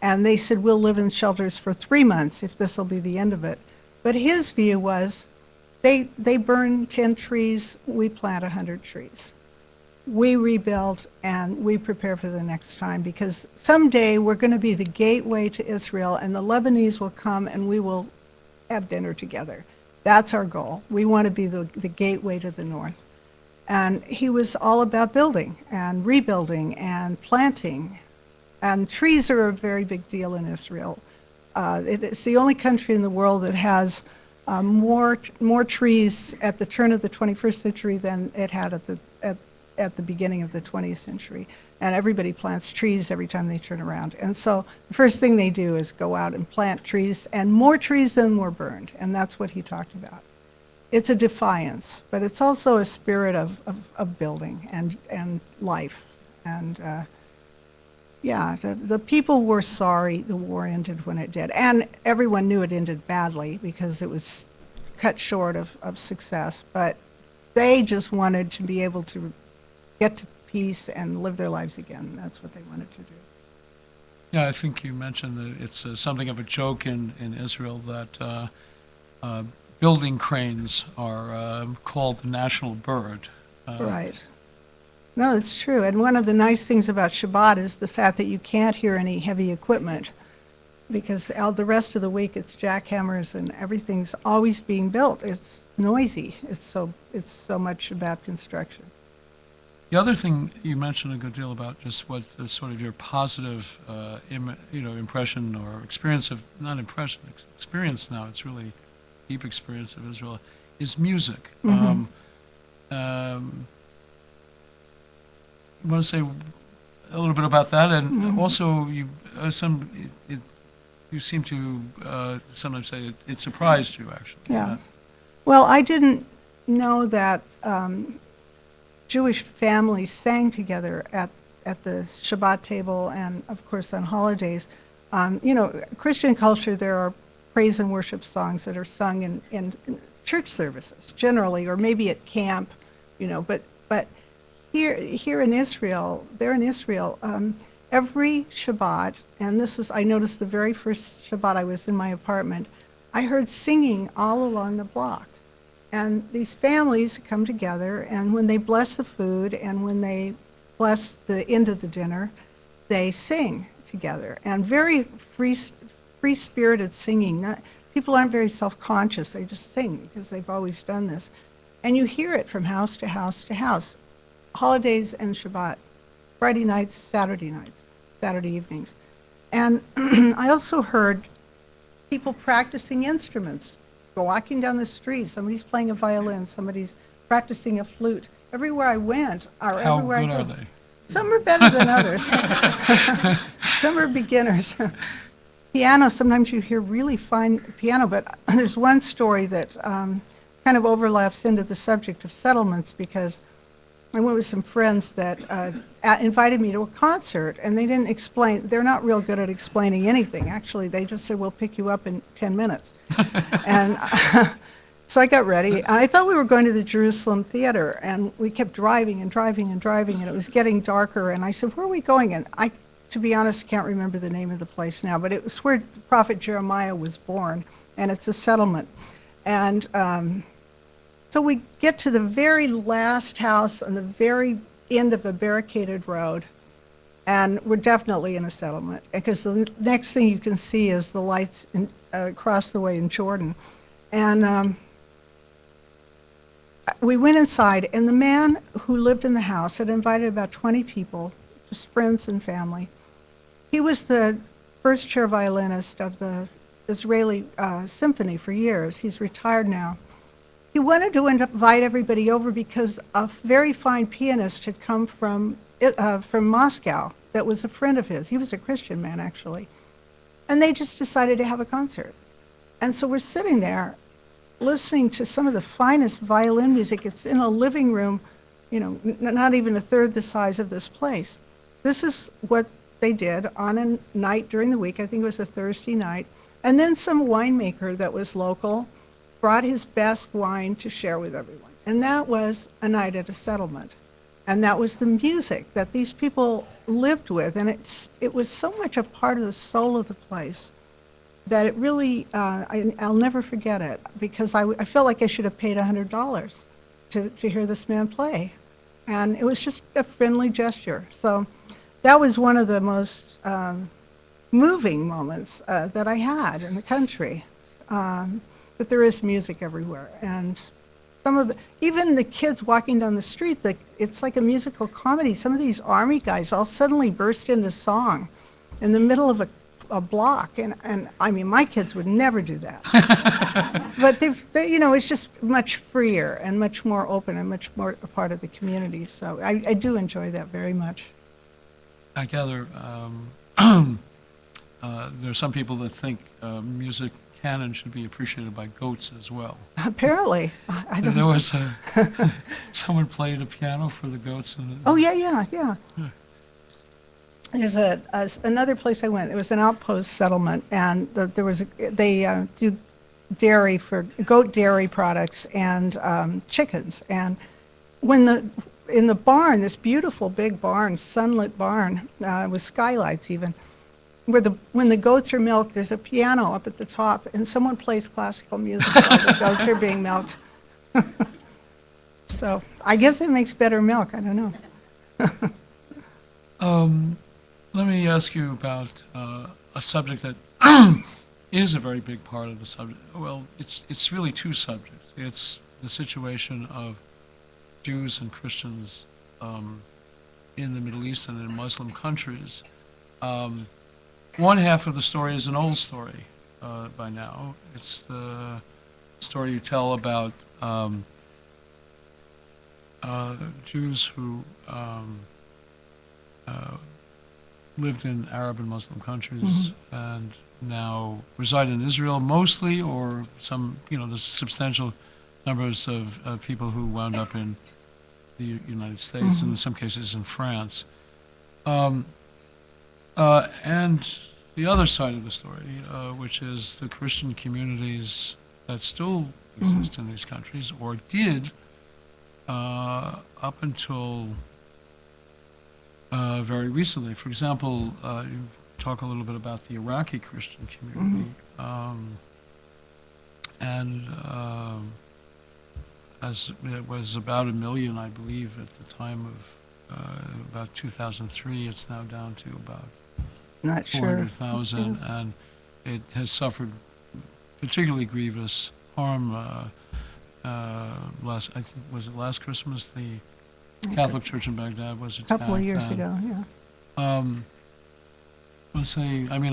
And they said, we'll live in shelters for 3 months if this will be the end of it. But his view was, they burn 10 trees, we plant 100 trees. We rebuild and we prepare for the next time, because someday we're going to be the gateway to Israel, and the Lebanese will come and we will have dinner together. That's our goal. We want to be the gateway to the north. And he was all about building and rebuilding and planting. And trees are a very big deal in Israel. It's the only country in the world that has more trees at the turn of the 21st century than it had at the beginning of the 20th century. And everybody plants trees every time they turn around. And so the first thing they do is go out and plant trees, and more trees than were burned. And that's what he talked about. It's a defiance, but it's also a spirit of building and life. And yeah, the people were sorry the war ended when it did. And everyone knew it ended badly because it was cut short of success. But they just wanted to be able to get to peace and live their lives again. That's what they wanted to do. Yeah, I think you mentioned that it's something of a joke in Israel that building cranes are called the national bird. Right. No, it's true. And one of the nice things about Shabbat is the fact that you can't hear any heavy equipment, because the rest of the week it's jackhammers and everything's always being built. It's noisy. It's so much about construction. The other thing you mentioned a good deal about just what the sort of your positive, impression or experience of, not impression, experience now, it's really deep experience of Israel, is music. Mm-hmm. I want to say a little bit about that, and Mm-hmm. also you seem to sometimes say it surprised you, actually. Yeah. Well, I didn't know that Jewish families sang together at the Shabbat table and, of course, on holidays. Christian culture, there are praise and worship songs that are sung in church services generally, or maybe at camp, but here in Israel, every Shabbat, and I noticed the very first Shabbat I was in my apartment, I heard singing all along the block. And these families come together, and when they bless the food and when they bless the end of the dinner, they sing together. And very free-spirited singing. People aren't very self-conscious. They just sing because they've always done this. And you hear it from house to house to house. Holidays and Shabbat, Friday nights, Saturday evenings. And I also heard people practicing instruments. Go walking down the street, somebody's playing a violin, somebody's practicing a flute. Everywhere I went, How everywhere I good go, are they? some are better than others. Some are beginners. Piano, sometimes you hear really fine piano, but there's one story that kind of overlaps into the subject of settlements, because I went with some friends that invited me to a concert, and they didn't explain. They're not real good at explaining anything. Actually, they just said, we'll pick you up in 10 minutes. And so I got ready. I thought we were going to the Jerusalem Theater, and we kept driving and driving and driving, and it was getting darker. And I said, where are we going? And I, to be honest, can't remember the name of the place now, but it was where the prophet Jeremiah was born, and it's a settlement. And so we get to the very last house on the very end of a barricaded road, and we're definitely in a settlement, because the next thing you can see is the lights across the way in Jordan. And we went inside, and the man who lived in the house had invited about 20 people, just friends and family. He was the first chair violinist of the Israeli symphony for years. He's retired now. He wanted to invite everybody over because a very fine pianist had come from Moscow that was a friend of his. He was a Christian man, actually. And they just decided to have a concert. And so we're sitting there listening to some of the finest violin music. It's in a living room, not even a third the size of this place. This is what they did on a night during the week. I think it was a Thursday night. And then some winemaker that was local brought his best wine to share with everyone. And that was a night at a settlement. And that was the music that these people lived with. And it was so much a part of the soul of the place that it really, I'll never forget it, because I felt like I should have paid $100 to hear this man play. And it was just a friendly gesture. So that was one of the most moving moments that I had in the country. but there is music everywhere. And even the kids walking down the street, it's like a musical comedy. Some of these army guys all suddenly burst into song in the middle of a block. And I mean, my kids would never do that. But it's just much freer and much more open and much more a part of the community. So I do enjoy that very much. I gather there are some people that think music canon should be appreciated by goats as well. Apparently. I don't There know. was someone played a piano for the goats. Oh, yeah. There's another place I went. It was an outpost settlement, and they do goat dairy products and chickens. And in the barn, this beautiful big barn, sunlit barn with skylights even, when the goats are milked, there's a piano up at the top, and someone plays classical music while the goats are being milked. So I guess it makes better milk. I don't know. Let me ask you about a subject that is a very big part of the subject. Well, it's really two subjects. It's the situation of Jews and Christians in the Middle East and in Muslim countries. One half of the story is an old story by now. It's the story you tell about Jews who lived in Arab and Muslim countries and now reside in Israel mostly, or there's substantial numbers of people who wound up in the United States and in some cases in France. And the other side of the story, which is the Christian communities that still exist in these countries, or did up until very recently. For example, you talk a little bit about the Iraqi Christian community, as it was about 1 million, I believe, at the time of about 2003. It's now down to about Not sure. 400,000, and it has suffered particularly grievous harm. Was it last Christmas? The Catholic Church in Baghdad was attacked. A couple of years ago, yeah. I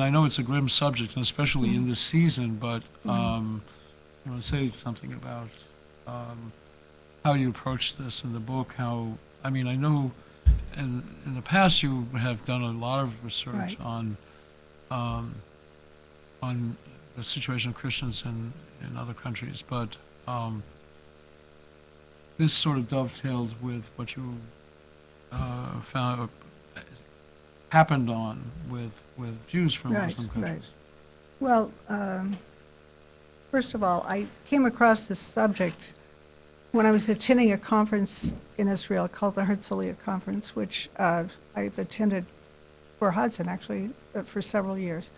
know it's a grim subject, and especially in this season, but I want to say something about how you approach this in the book. I know in the past you have done a lot of research Right. on the situation of Christians in other countries, but this sort of dovetailed with what you found happened with Jews from Muslim countries. Right. Well, first of all, I came across this subject when I was attending a conference in Israel called the Herzliya Conference, which I've attended for Hudson, actually, for several years.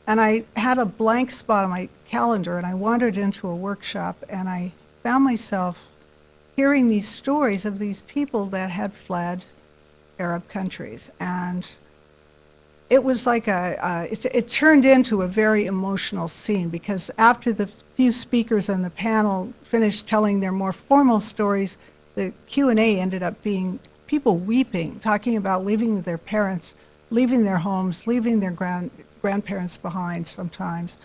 And I had a blank spot on my calendar, and I wandered into a workshop, and I found myself hearing these stories of these people that had fled Arab countries. And it was like it turned into a very emotional scene, because after the few speakers on the panel finished telling their more formal stories, the Q&A ended up being people weeping, talking about leaving with their parents, leaving their homes, leaving their grandparents behind sometimes.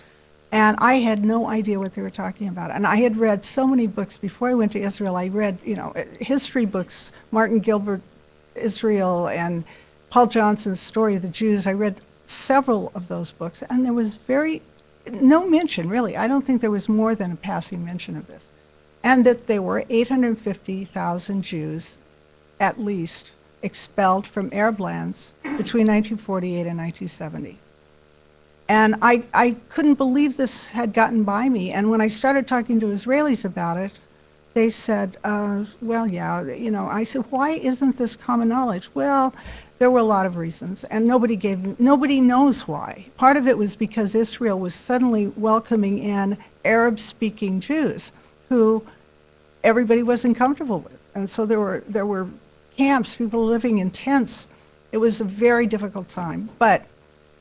And I had no idea what they were talking about. And I had read so many books before I went to Israel. I read, history books, Martin Gilbert, Israel, and Paul Johnson's Story of the Jews. I read several of those books, and there was no mention, really. I don't think there was more than a passing mention of this. And that there were 850,000 Jews, at least, expelled from Arab lands between 1948 and 1970. And I couldn't believe this had gotten by me. And when I started talking to Israelis about it, they said, well, yeah, I said, why isn't this common knowledge? Well, there were a lot of reasons, and nobody knows why. Part of it was because Israel was suddenly welcoming in Arab-speaking Jews who everybody wasn't comfortable with. And so there were camps, people living in tents. It was a very difficult time. But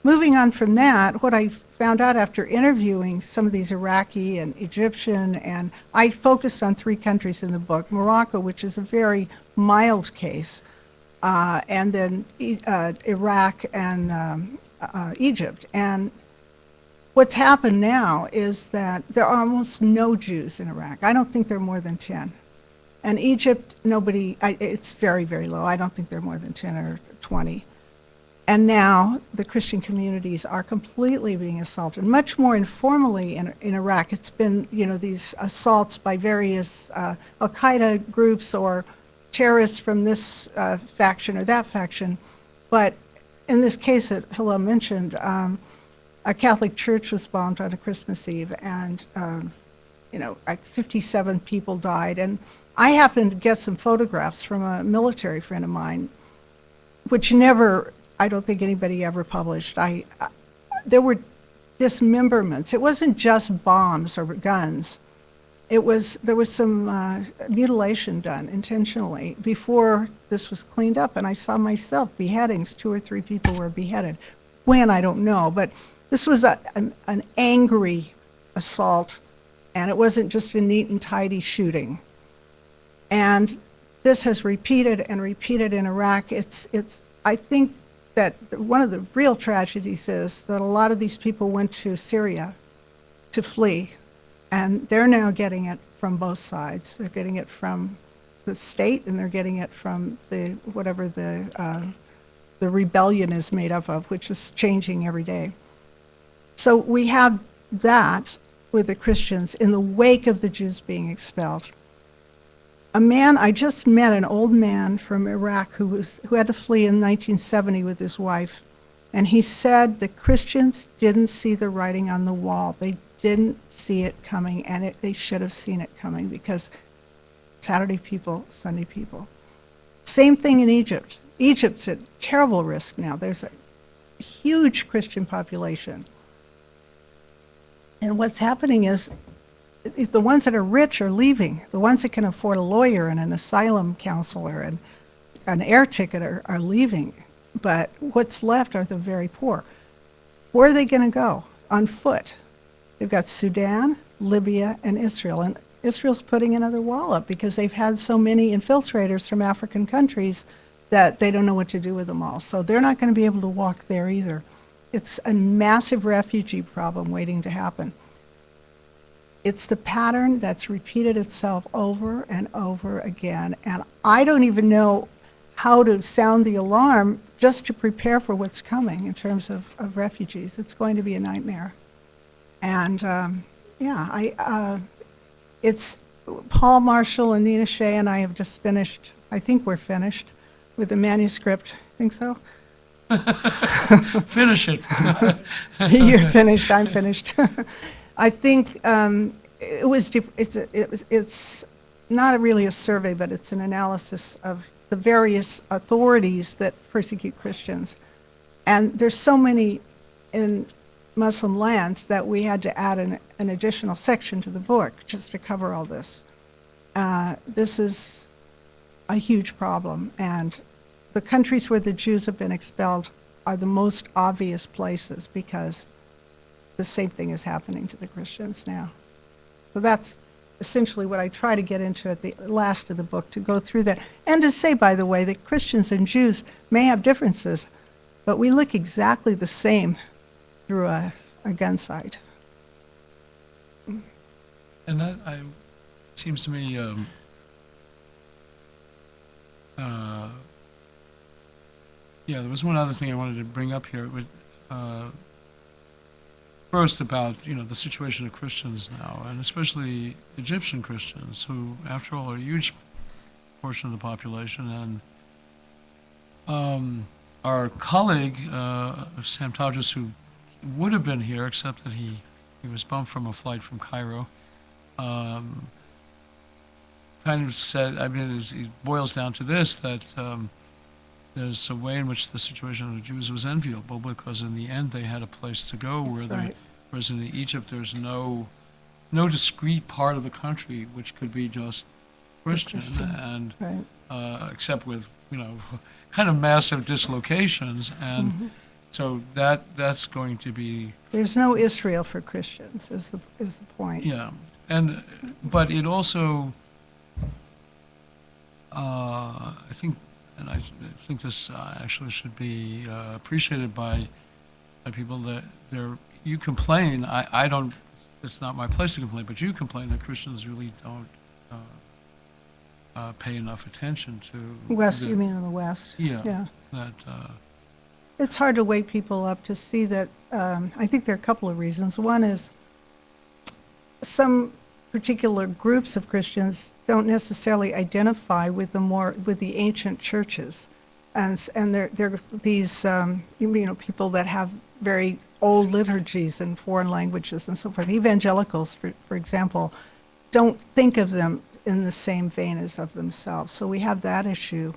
moving on from that, what I found out after interviewing some of these Iraqi and Egyptian, and I focused on 3 countries in the book: Morocco, which is a very mild case, and then Iraq and Egypt. And what's happened now is that there are almost no Jews in Iraq. I don't think there are more than 10. And Egypt, it's very, very low. I don't think there are more than 10 or 20. And now the Christian communities are completely being assaulted, much more informally in Iraq. It's been, these assaults by various Al-Qaeda groups or terrorists from this faction or that faction. But in this case that Hilla mentioned, a Catholic church was bombed on a Christmas Eve, and 57 people died. And I happened to get some photographs from a military friend of mine, which I don't think anybody ever published. There were dismemberments. It wasn't just bombs or guns. There was some mutilation done intentionally before this was cleaned up. And I saw myself beheadings. 2 or 3 people were beheaded. When, I don't know. But this was an angry assault, and it wasn't just a neat and tidy shooting. And this has repeated and repeated in Iraq. I think that one of the real tragedies is that a lot of these people went to Syria to flee, and they're now getting it from both sides. They're getting it from the state, and they're getting it from whatever the rebellion is made up of, which is changing every day. So we have that with the Christians in the wake of the Jews being expelled. I just met an old man from Iraq who had to flee in 1970 with his wife, and he said the Christians didn't see the writing on the wall. They didn't see it coming, and they should have seen it coming, because Saturday people, Sunday people. Same thing in Egypt. Egypt's at terrible risk now. There's a huge Christian population. And what's happening is the ones that are rich are leaving. The ones that can afford a lawyer and an asylum counselor and an air ticket are leaving. But what's left are the very poor. Where are they going to go? On foot. They've got Sudan, Libya, and Israel. And Israel's putting another wall up because they've had so many infiltrators from African countries that they don't know what to do with them all. So they're not going to be able to walk there either. It's a massive refugee problem waiting to happen. It's the pattern that's repeated itself over and over again. And I don't even know how to sound the alarm just to prepare for what's coming in terms of refugees. It's going to be a nightmare. And it's Paul Marshall and Nina Shea and I have just finished, I think we're finished, with the manuscript. Think so? Finish it. You're finished, I'm finished. I think it's not really a survey, but it's an analysis of the various authorities that persecute Christians. And there's so many in Muslim lands that we had to add an additional section to the book just to cover all this. This is a huge problem, and the countries where the Jews have been expelled are the most obvious places because the same thing is happening to the Christians now. So that's essentially what I try to get into at the last of the book, to go through that. And to say, by the way, that Christians and Jews may have differences, but we look exactly the same through a gun sight. And that seems to me there was one other thing I wanted to bring up here. First, about the situation of Christians now, and especially Egyptian Christians, who, after all, are a huge portion of the population. And our colleague Sam Tadros, who would have been here, except that he was bumped from a flight from Cairo, kind of said, it boils down to this, that there's a way in which the situation of the Jews was enviable, because in the end they had a place to go, whereas in Egypt there's no discrete part of the country which could be just Christian, and except with kind of massive dislocations. And So that's going to be, There's no Israel for Christians, is the point. yeah. But it also, I think this actually should be appreciated by people that you complain, I don't, it's not my place to complain, but you complain that Christians really don't pay enough attention to. West, you mean in the West? Yeah. That, It's hard to wake people up to see that. I think there are a couple of reasons. One is some particular groups of Christians don't necessarily identify with the ancient churches, and they're these people that have very old liturgies and foreign languages and so forth. Evangelicals, for example, don't think of them in the same vein as of themselves. So we have that issue.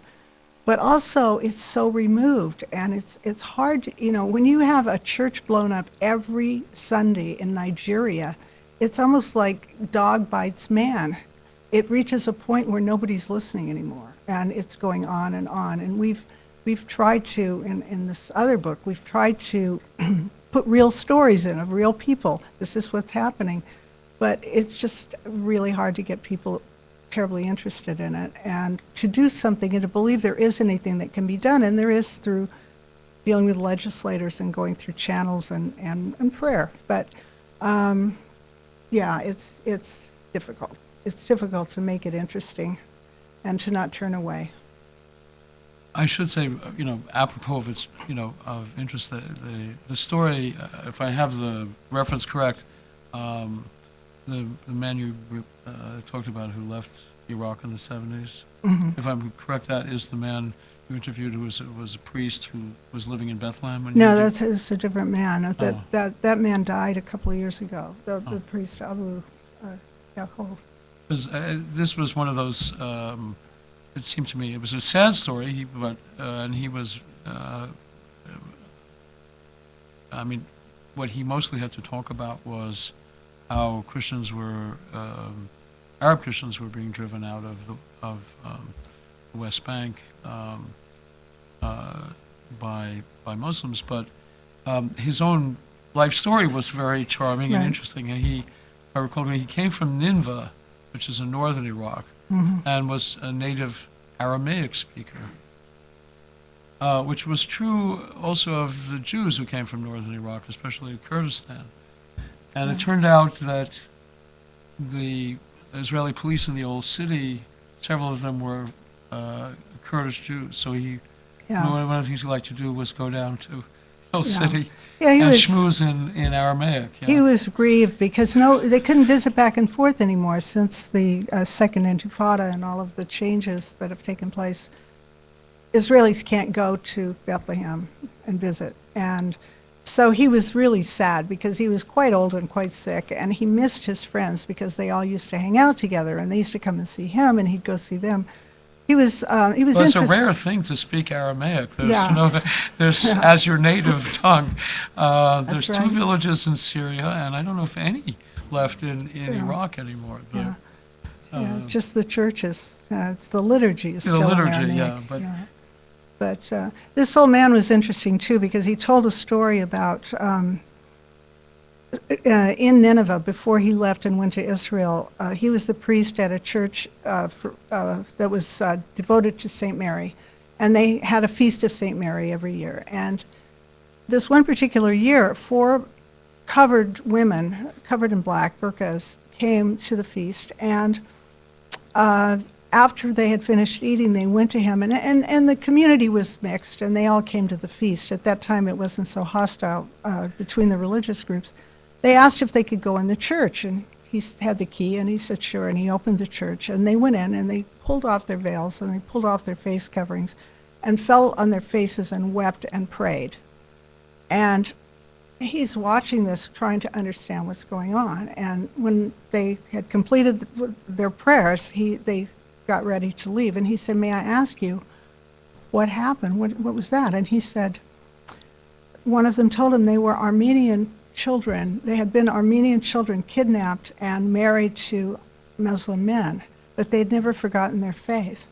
But also, it's so removed, and it's hard to, when you have a church blown up every Sunday in Nigeria, it's almost like dog bites man. It reaches a point where nobody's listening anymore, and it's going on. And we've tried to, in this other book, we've tried to put real stories in of real people. This is what's happening. But it's just really hard to get people terribly interested in it, and to do something and to believe there is anything that can be done, and there is through dealing with legislators and going through channels and prayer. But yeah, it's difficult. It's difficult to make it interesting and to not turn away. I should say, apropos of its, of interest, the story, if I have the reference correct, the man you talked about who left Iraq in the 70s, if I'm correct, that is the man you interviewed who was a priest who was living in Bethlehem? No, that's a different man. That man died a couple of years ago, the priest Abu Yaakov. This was one of those, it seemed to me, it was a sad story, and he was, what he mostly had to talk about was how Christians were, Arab Christians were being driven out of the West Bank by Muslims, but his own life story was very charming and interesting. And I recall he came from Nineveh, which is in northern Iraq, and was a native Aramaic speaker, which was true also of the Jews who came from northern Iraq, especially Kurdistan. And it turned out that the Israeli police in the old city, several of them were Kurdish Jews. So one of the things he liked to do was go down to old city and schmooze in Aramaic. Yeah. He was grieved because they couldn't visit back and forth anymore since the Second Intifada and all of the changes that have taken place. Israelis can't go to Bethlehem and visit. And so he was really sad because he was quite old and quite sick, and he missed his friends because they all used to hang out together, and they used to come and see him, and he'd go see them. He was interested. It's a rare thing to speak Aramaic. There's as your native tongue. There's two villages in Syria, and I don't know if any left in Iraq anymore. But, just the churches. It's the liturgy is still in Aramaic. But this old man was interesting, too, because he told a story about in Nineveh, before he left and went to Israel, he was the priest at a church that was devoted to St. Mary, and they had a feast of St. Mary every year. And this one particular year, 4 covered women, covered in black burqas, came to the feast, and after they had finished eating, they went to him, and the community was mixed, and they all came to the feast. At that time, it wasn't so hostile between the religious groups. They asked if they could go in the church, and he had the key, and he said sure, and he opened the church, and they went in, and they pulled off their veils, and they pulled off their face coverings, and fell on their faces and wept and prayed. And he's watching this, trying to understand what's going on, and when they had completed their prayers, they got ready to leave, and he said, "May I ask you what happened? What was that?" And he said, one of them told him they were Armenian children. They had been Armenian children kidnapped and married to Muslim men, but they'd never forgotten their faith.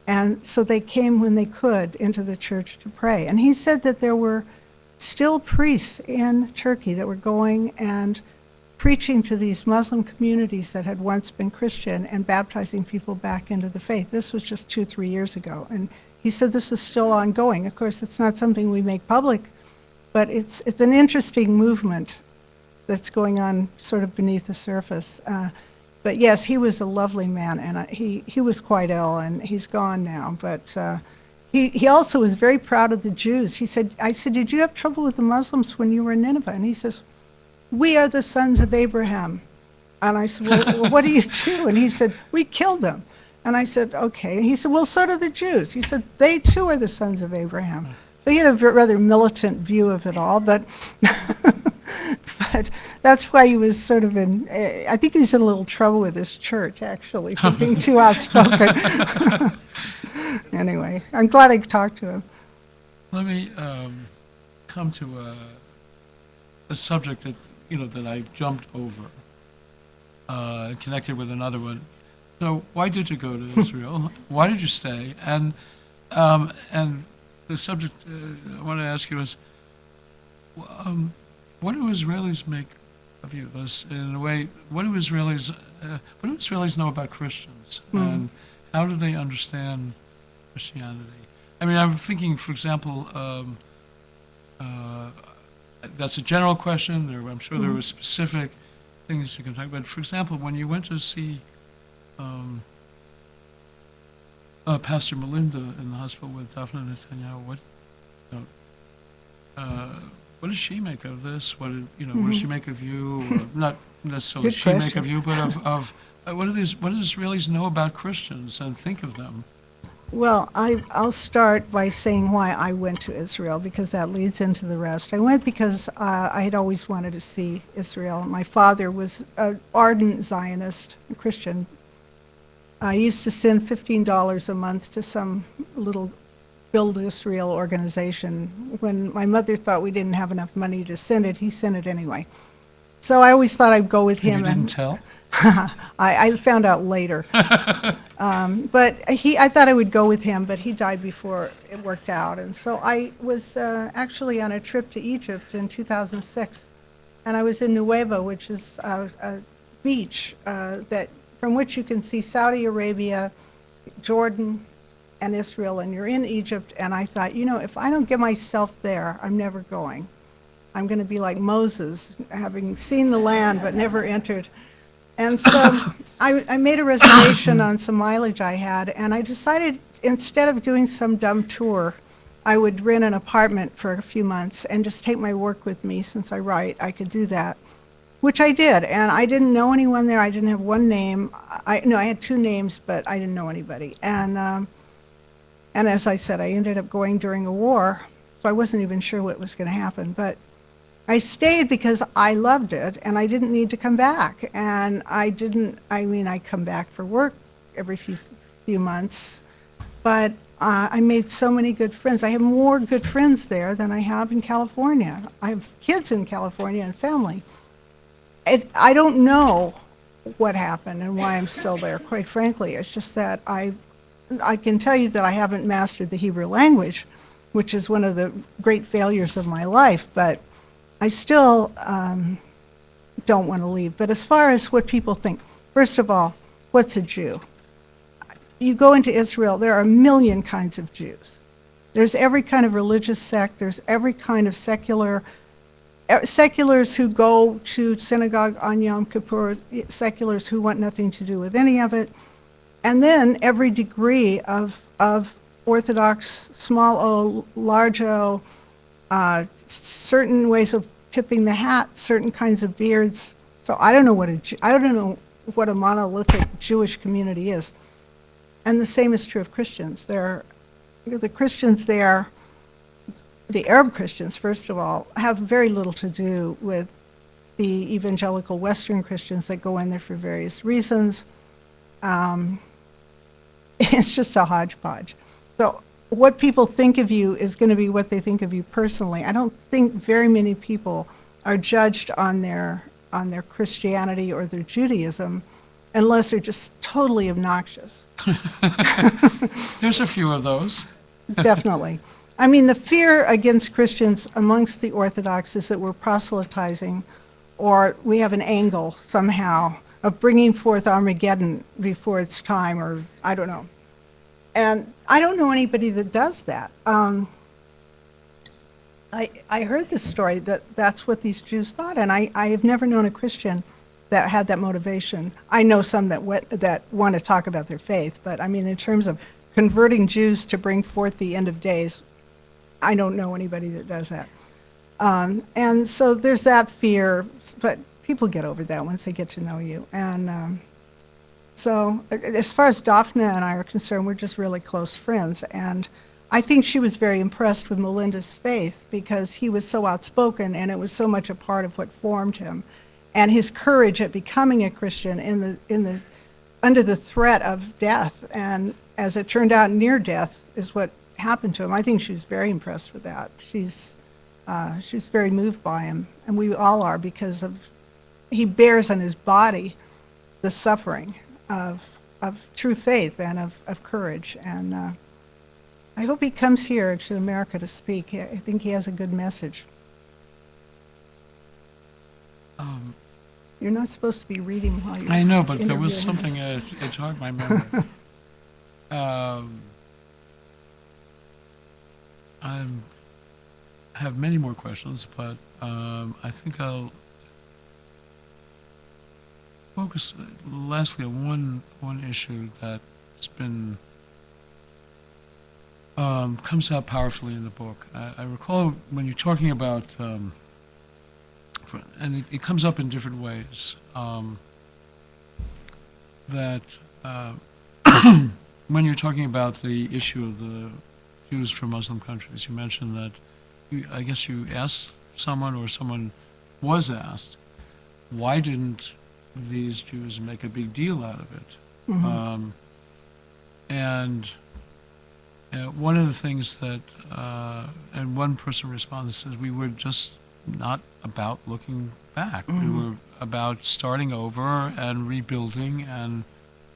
And so they came when they could into the church to pray. And he said that there were still priests in Turkey that were going and preaching to these Muslim communities that had once been Christian and baptizing people back into the faith. This was just 2-3 years ago. And he said this is still ongoing. Of course, it's not something we make public, but it's an interesting movement that's going on sort of beneath the surface. But yes, he was a lovely man, and he was quite ill, and he's gone now. But he also was very proud of the Jews. I said, did you have trouble with the Muslims when you were in Nineveh? And he says, we are the sons of Abraham. And I said, well, what do you do? And he said, we killed them. And I said, okay. And he said, well, so do the Jews. He said, they too are the sons of Abraham. So he had a rather militant view of it all, but but that's why he was sort of I think he was in a little trouble with his church, actually, for being too outspoken. Anyway, I'm glad I talked to him. Let me come to a subject that I jumped over, connected with another one. So, why did you go to Israel? Why did you stay? And the subject I want to ask you is, what do Israelis make of you? In a way, what do Israelis know about Christians, and how do they understand Christianity? I mean, I'm thinking, for example, that's a general question. I'm sure there were specific things you can talk about. For example, when you went to see Pastor Melinda in the hospital with Daphne Netanyahu, what does she make of this? What does she make of you? Or not necessarily Good she question. make of you, but of what do Israelis know about Christians and think of them? Well, I'll start by saying why I went to Israel, because that leads into the rest. I went because I had always wanted to see Israel. My father was an ardent Zionist, a Christian. I used to send $15 a month to some little Build Israel organization. When my mother thought we didn't have enough money to send it, he sent it anyway. So I always thought I'd go with him. You didn't tell? I found out later. But I thought I would go with him, but he died before it worked out. And so I was actually on a trip to Egypt in 2006. And I was in Nueva, which is a beach from which you can see Saudi Arabia, Jordan, and Israel, and you're in Egypt. And I thought, if I don't get myself there, I'm never going. I'm going to be like Moses, having seen the land but never entered. And so I made a reservation on some mileage I had, and I decided instead of doing some dumb tour, I would rent an apartment for a few months and just take my work with me. Since I write, I could do that, which I did. And I didn't know anyone there. I didn't have one name. I had two names, but I didn't know anybody. And as I said, I ended up going during a war, so I wasn't even sure what was going to happen. But I stayed because I loved it, and I didn't need to come back. And I come back for work every few months, but I made so many good friends. I have more good friends there than I have in California. I have kids in California and family. I don't know what happened and why I'm still there, quite frankly. It's just that I can tell you that I haven't mastered the Hebrew language, which is one of the great failures of my life, but I still don't want to leave. But as far as what people think, first of all, what's a Jew? You go into Israel, there are a million kinds of Jews. There's every kind of religious sect, there's every kind of seculars who go to synagogue on Yom Kippur, seculars who want nothing to do with any of it, and then every degree of Orthodox, small o, large o, certain ways of tipping the hat, certain kinds of beards. So I don't know what a monolithic Jewish community is. And the same is true of Christians. The Christians there, the Arab Christians, first of all, have very little to do with the evangelical Western Christians that go in there for various reasons. It's just a hodgepodge. So what people think of you is going to be what they think of you personally. I don't think very many people are judged on their Christianity or their Judaism unless they're just totally obnoxious. There's a few of those. Definitely. I mean, the fear against Christians amongst the Orthodox is that we're proselytizing, or we have an angle somehow of bringing forth Armageddon before it's time, or I don't know. And I don't know anybody that does that. I heard this story that that's what these Jews thought, and I have never known a Christian that had that motivation. I know some that want to talk about their faith, but I mean, in terms of converting Jews to bring forth the end of days, I don't know anybody that does that. And so there's that fear, but people get over that once they get to know you. And so as far as Daphne and I are concerned, we're just really close friends. And I think she was very impressed with Melinda's faith because he was so outspoken and it was so much a part of what formed him. And his courage at becoming a Christian under the threat of death, and as it turned out, near death is what happened to him. I think she was very impressed with that. She's very moved by him, and we all are, because he bears on his body the suffering of true faith and of courage. And I hope he comes here to America to speak. I think he has a good message. You're not supposed to be reading while you're I know, but there was interviewing. something, it jogged my memory. I have many more questions, but I think I'll focus lastly on one issue that's been comes out powerfully in the book. I recall when you're talking about, and it comes up in different ways, that when you're talking about the issue of the Jews from Muslim countries, you mentioned that I guess you asked someone, or someone was asked, why didn't these Jews make a big deal out of it? Mm-hmm. And one of the things that, and one person responds and says, we were just not about looking back. Mm-hmm. We were about starting over and rebuilding, and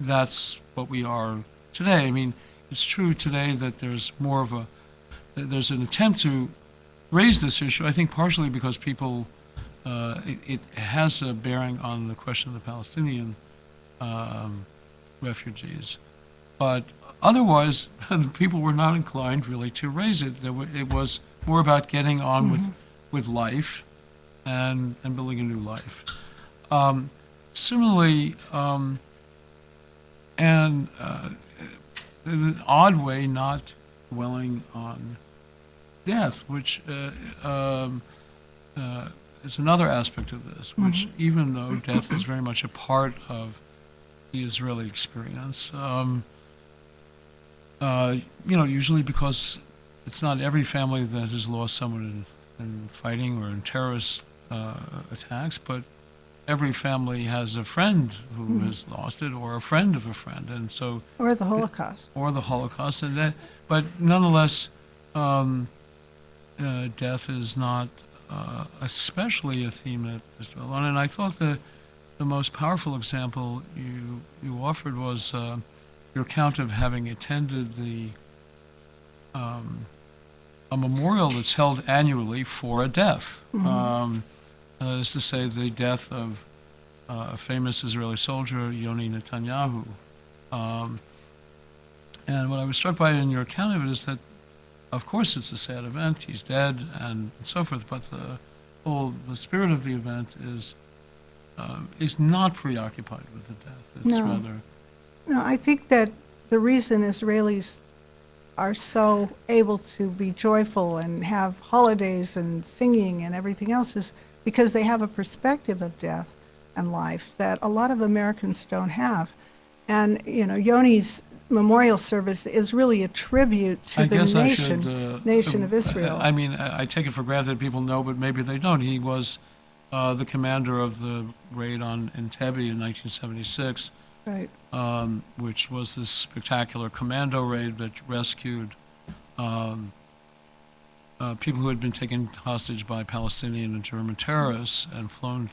that's what we are today. I mean, it's true today that there's there's an attempt to raise this issue, I think partially because people, it has a bearing on the question of the Palestinian refugees. But otherwise, people were not inclined really to raise it. It was more about getting on with life and building a new life. Similarly, and in an odd way, not dwelling on death, which is another aspect of this, which even though death is very much a part of the Israeli experience, usually because it's not every family that has lost someone in fighting or in terrorist attacks, but every family has a friend who has lost it, or a friend of a friend, and so Or the Holocaust. and that. But nonetheless, death is not especially a theme that is dwelled on. And I thought the most powerful example you offered was your account of having attended a memorial that's held annually for a death. That is to say, the death of a famous Israeli soldier, Yoni Netanyahu. And what I was struck by in your account of it is that, of course, it's a sad event. He's dead and so forth. But the spirit of the event is not preoccupied with the death. It's rather. No, I think that the reason Israelis are so able to be joyful and have holidays and singing and everything else is because they have a perspective of death and life that a lot of Americans don't have. And, Yoni's memorial service is really a tribute to the nation of Israel. I mean, I take it for granted that people know, but maybe they don't. He was the commander of the raid on Entebbe in 1976. Right. Which was this spectacular commando raid that rescued people who had been taken hostage by Palestinian and German terrorists and flown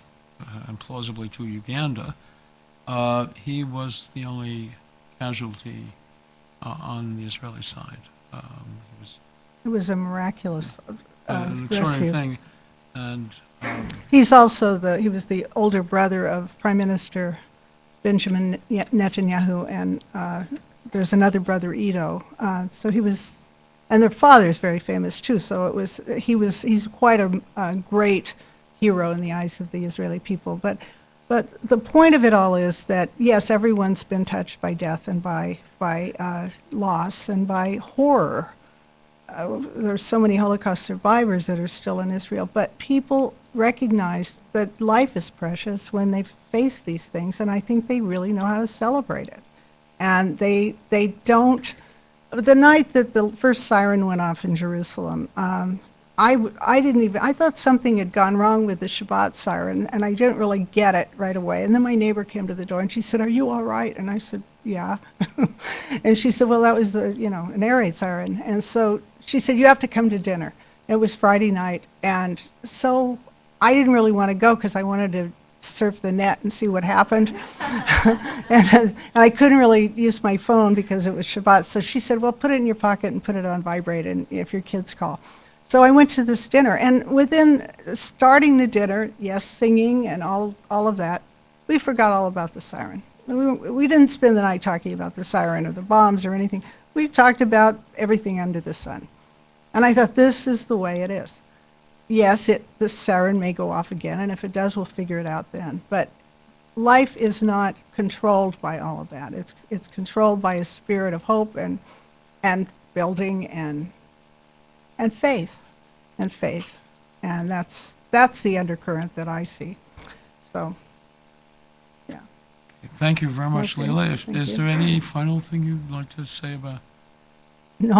implausibly to Uganda. He was the only casualty on the Israeli side. He was It was a miraculous an extraordinary rescue. thing. And He's also he was the older brother of Prime Minister Benjamin Netanyahu, and there's another brother, Ido. So he was, and their father is very famous too. So he's quite a great hero in the eyes of the Israeli people. But the point of it all is that yes, everyone's been touched by death and by loss and by horror. There's so many Holocaust survivors that are still in Israel, but people recognize that life is precious when they face these things, and I think they really know how to celebrate it. And they don't. The night that the first siren went off in Jerusalem, I thought something had gone wrong with the Shabbat siren, and I didn't really get it right away. And then my neighbor came to the door and she said, "Are you all right?" And I said, "Yeah." And she said, "Well, that was an air raid siren." And so she said, "You have to come to dinner." It was Friday night, and so I didn't really want to go because I wanted to surf the net and see what happened. and I couldn't really use my phone because it was Shabbat. So she said, "Well, put it in your pocket and put it on vibrate and if your kids call." So I went to this dinner, and within starting the dinner, yes, singing and all of that, we forgot all about the siren. We didn't spend the night talking about the siren or the bombs or anything. We talked about everything under the sun. And I thought, this is the way it is. Yes, the siren may go off again, and if it does, we'll figure it out then. But life is not controlled by all of that. It's controlled by a spirit of hope and building and faith. And that's the undercurrent that I see. So, yeah. thank you very much, Okay, Lela. thank Is you. there any final thing you'd like to say about? No.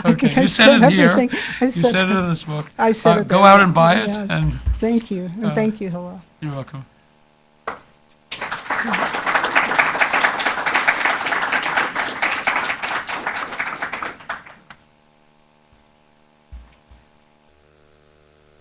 Okay, I you said it here. everything. You said it in this book. I said it Go there. out and buy it, Yeah. and Thank you, and thank you, Hillel. you're welcome.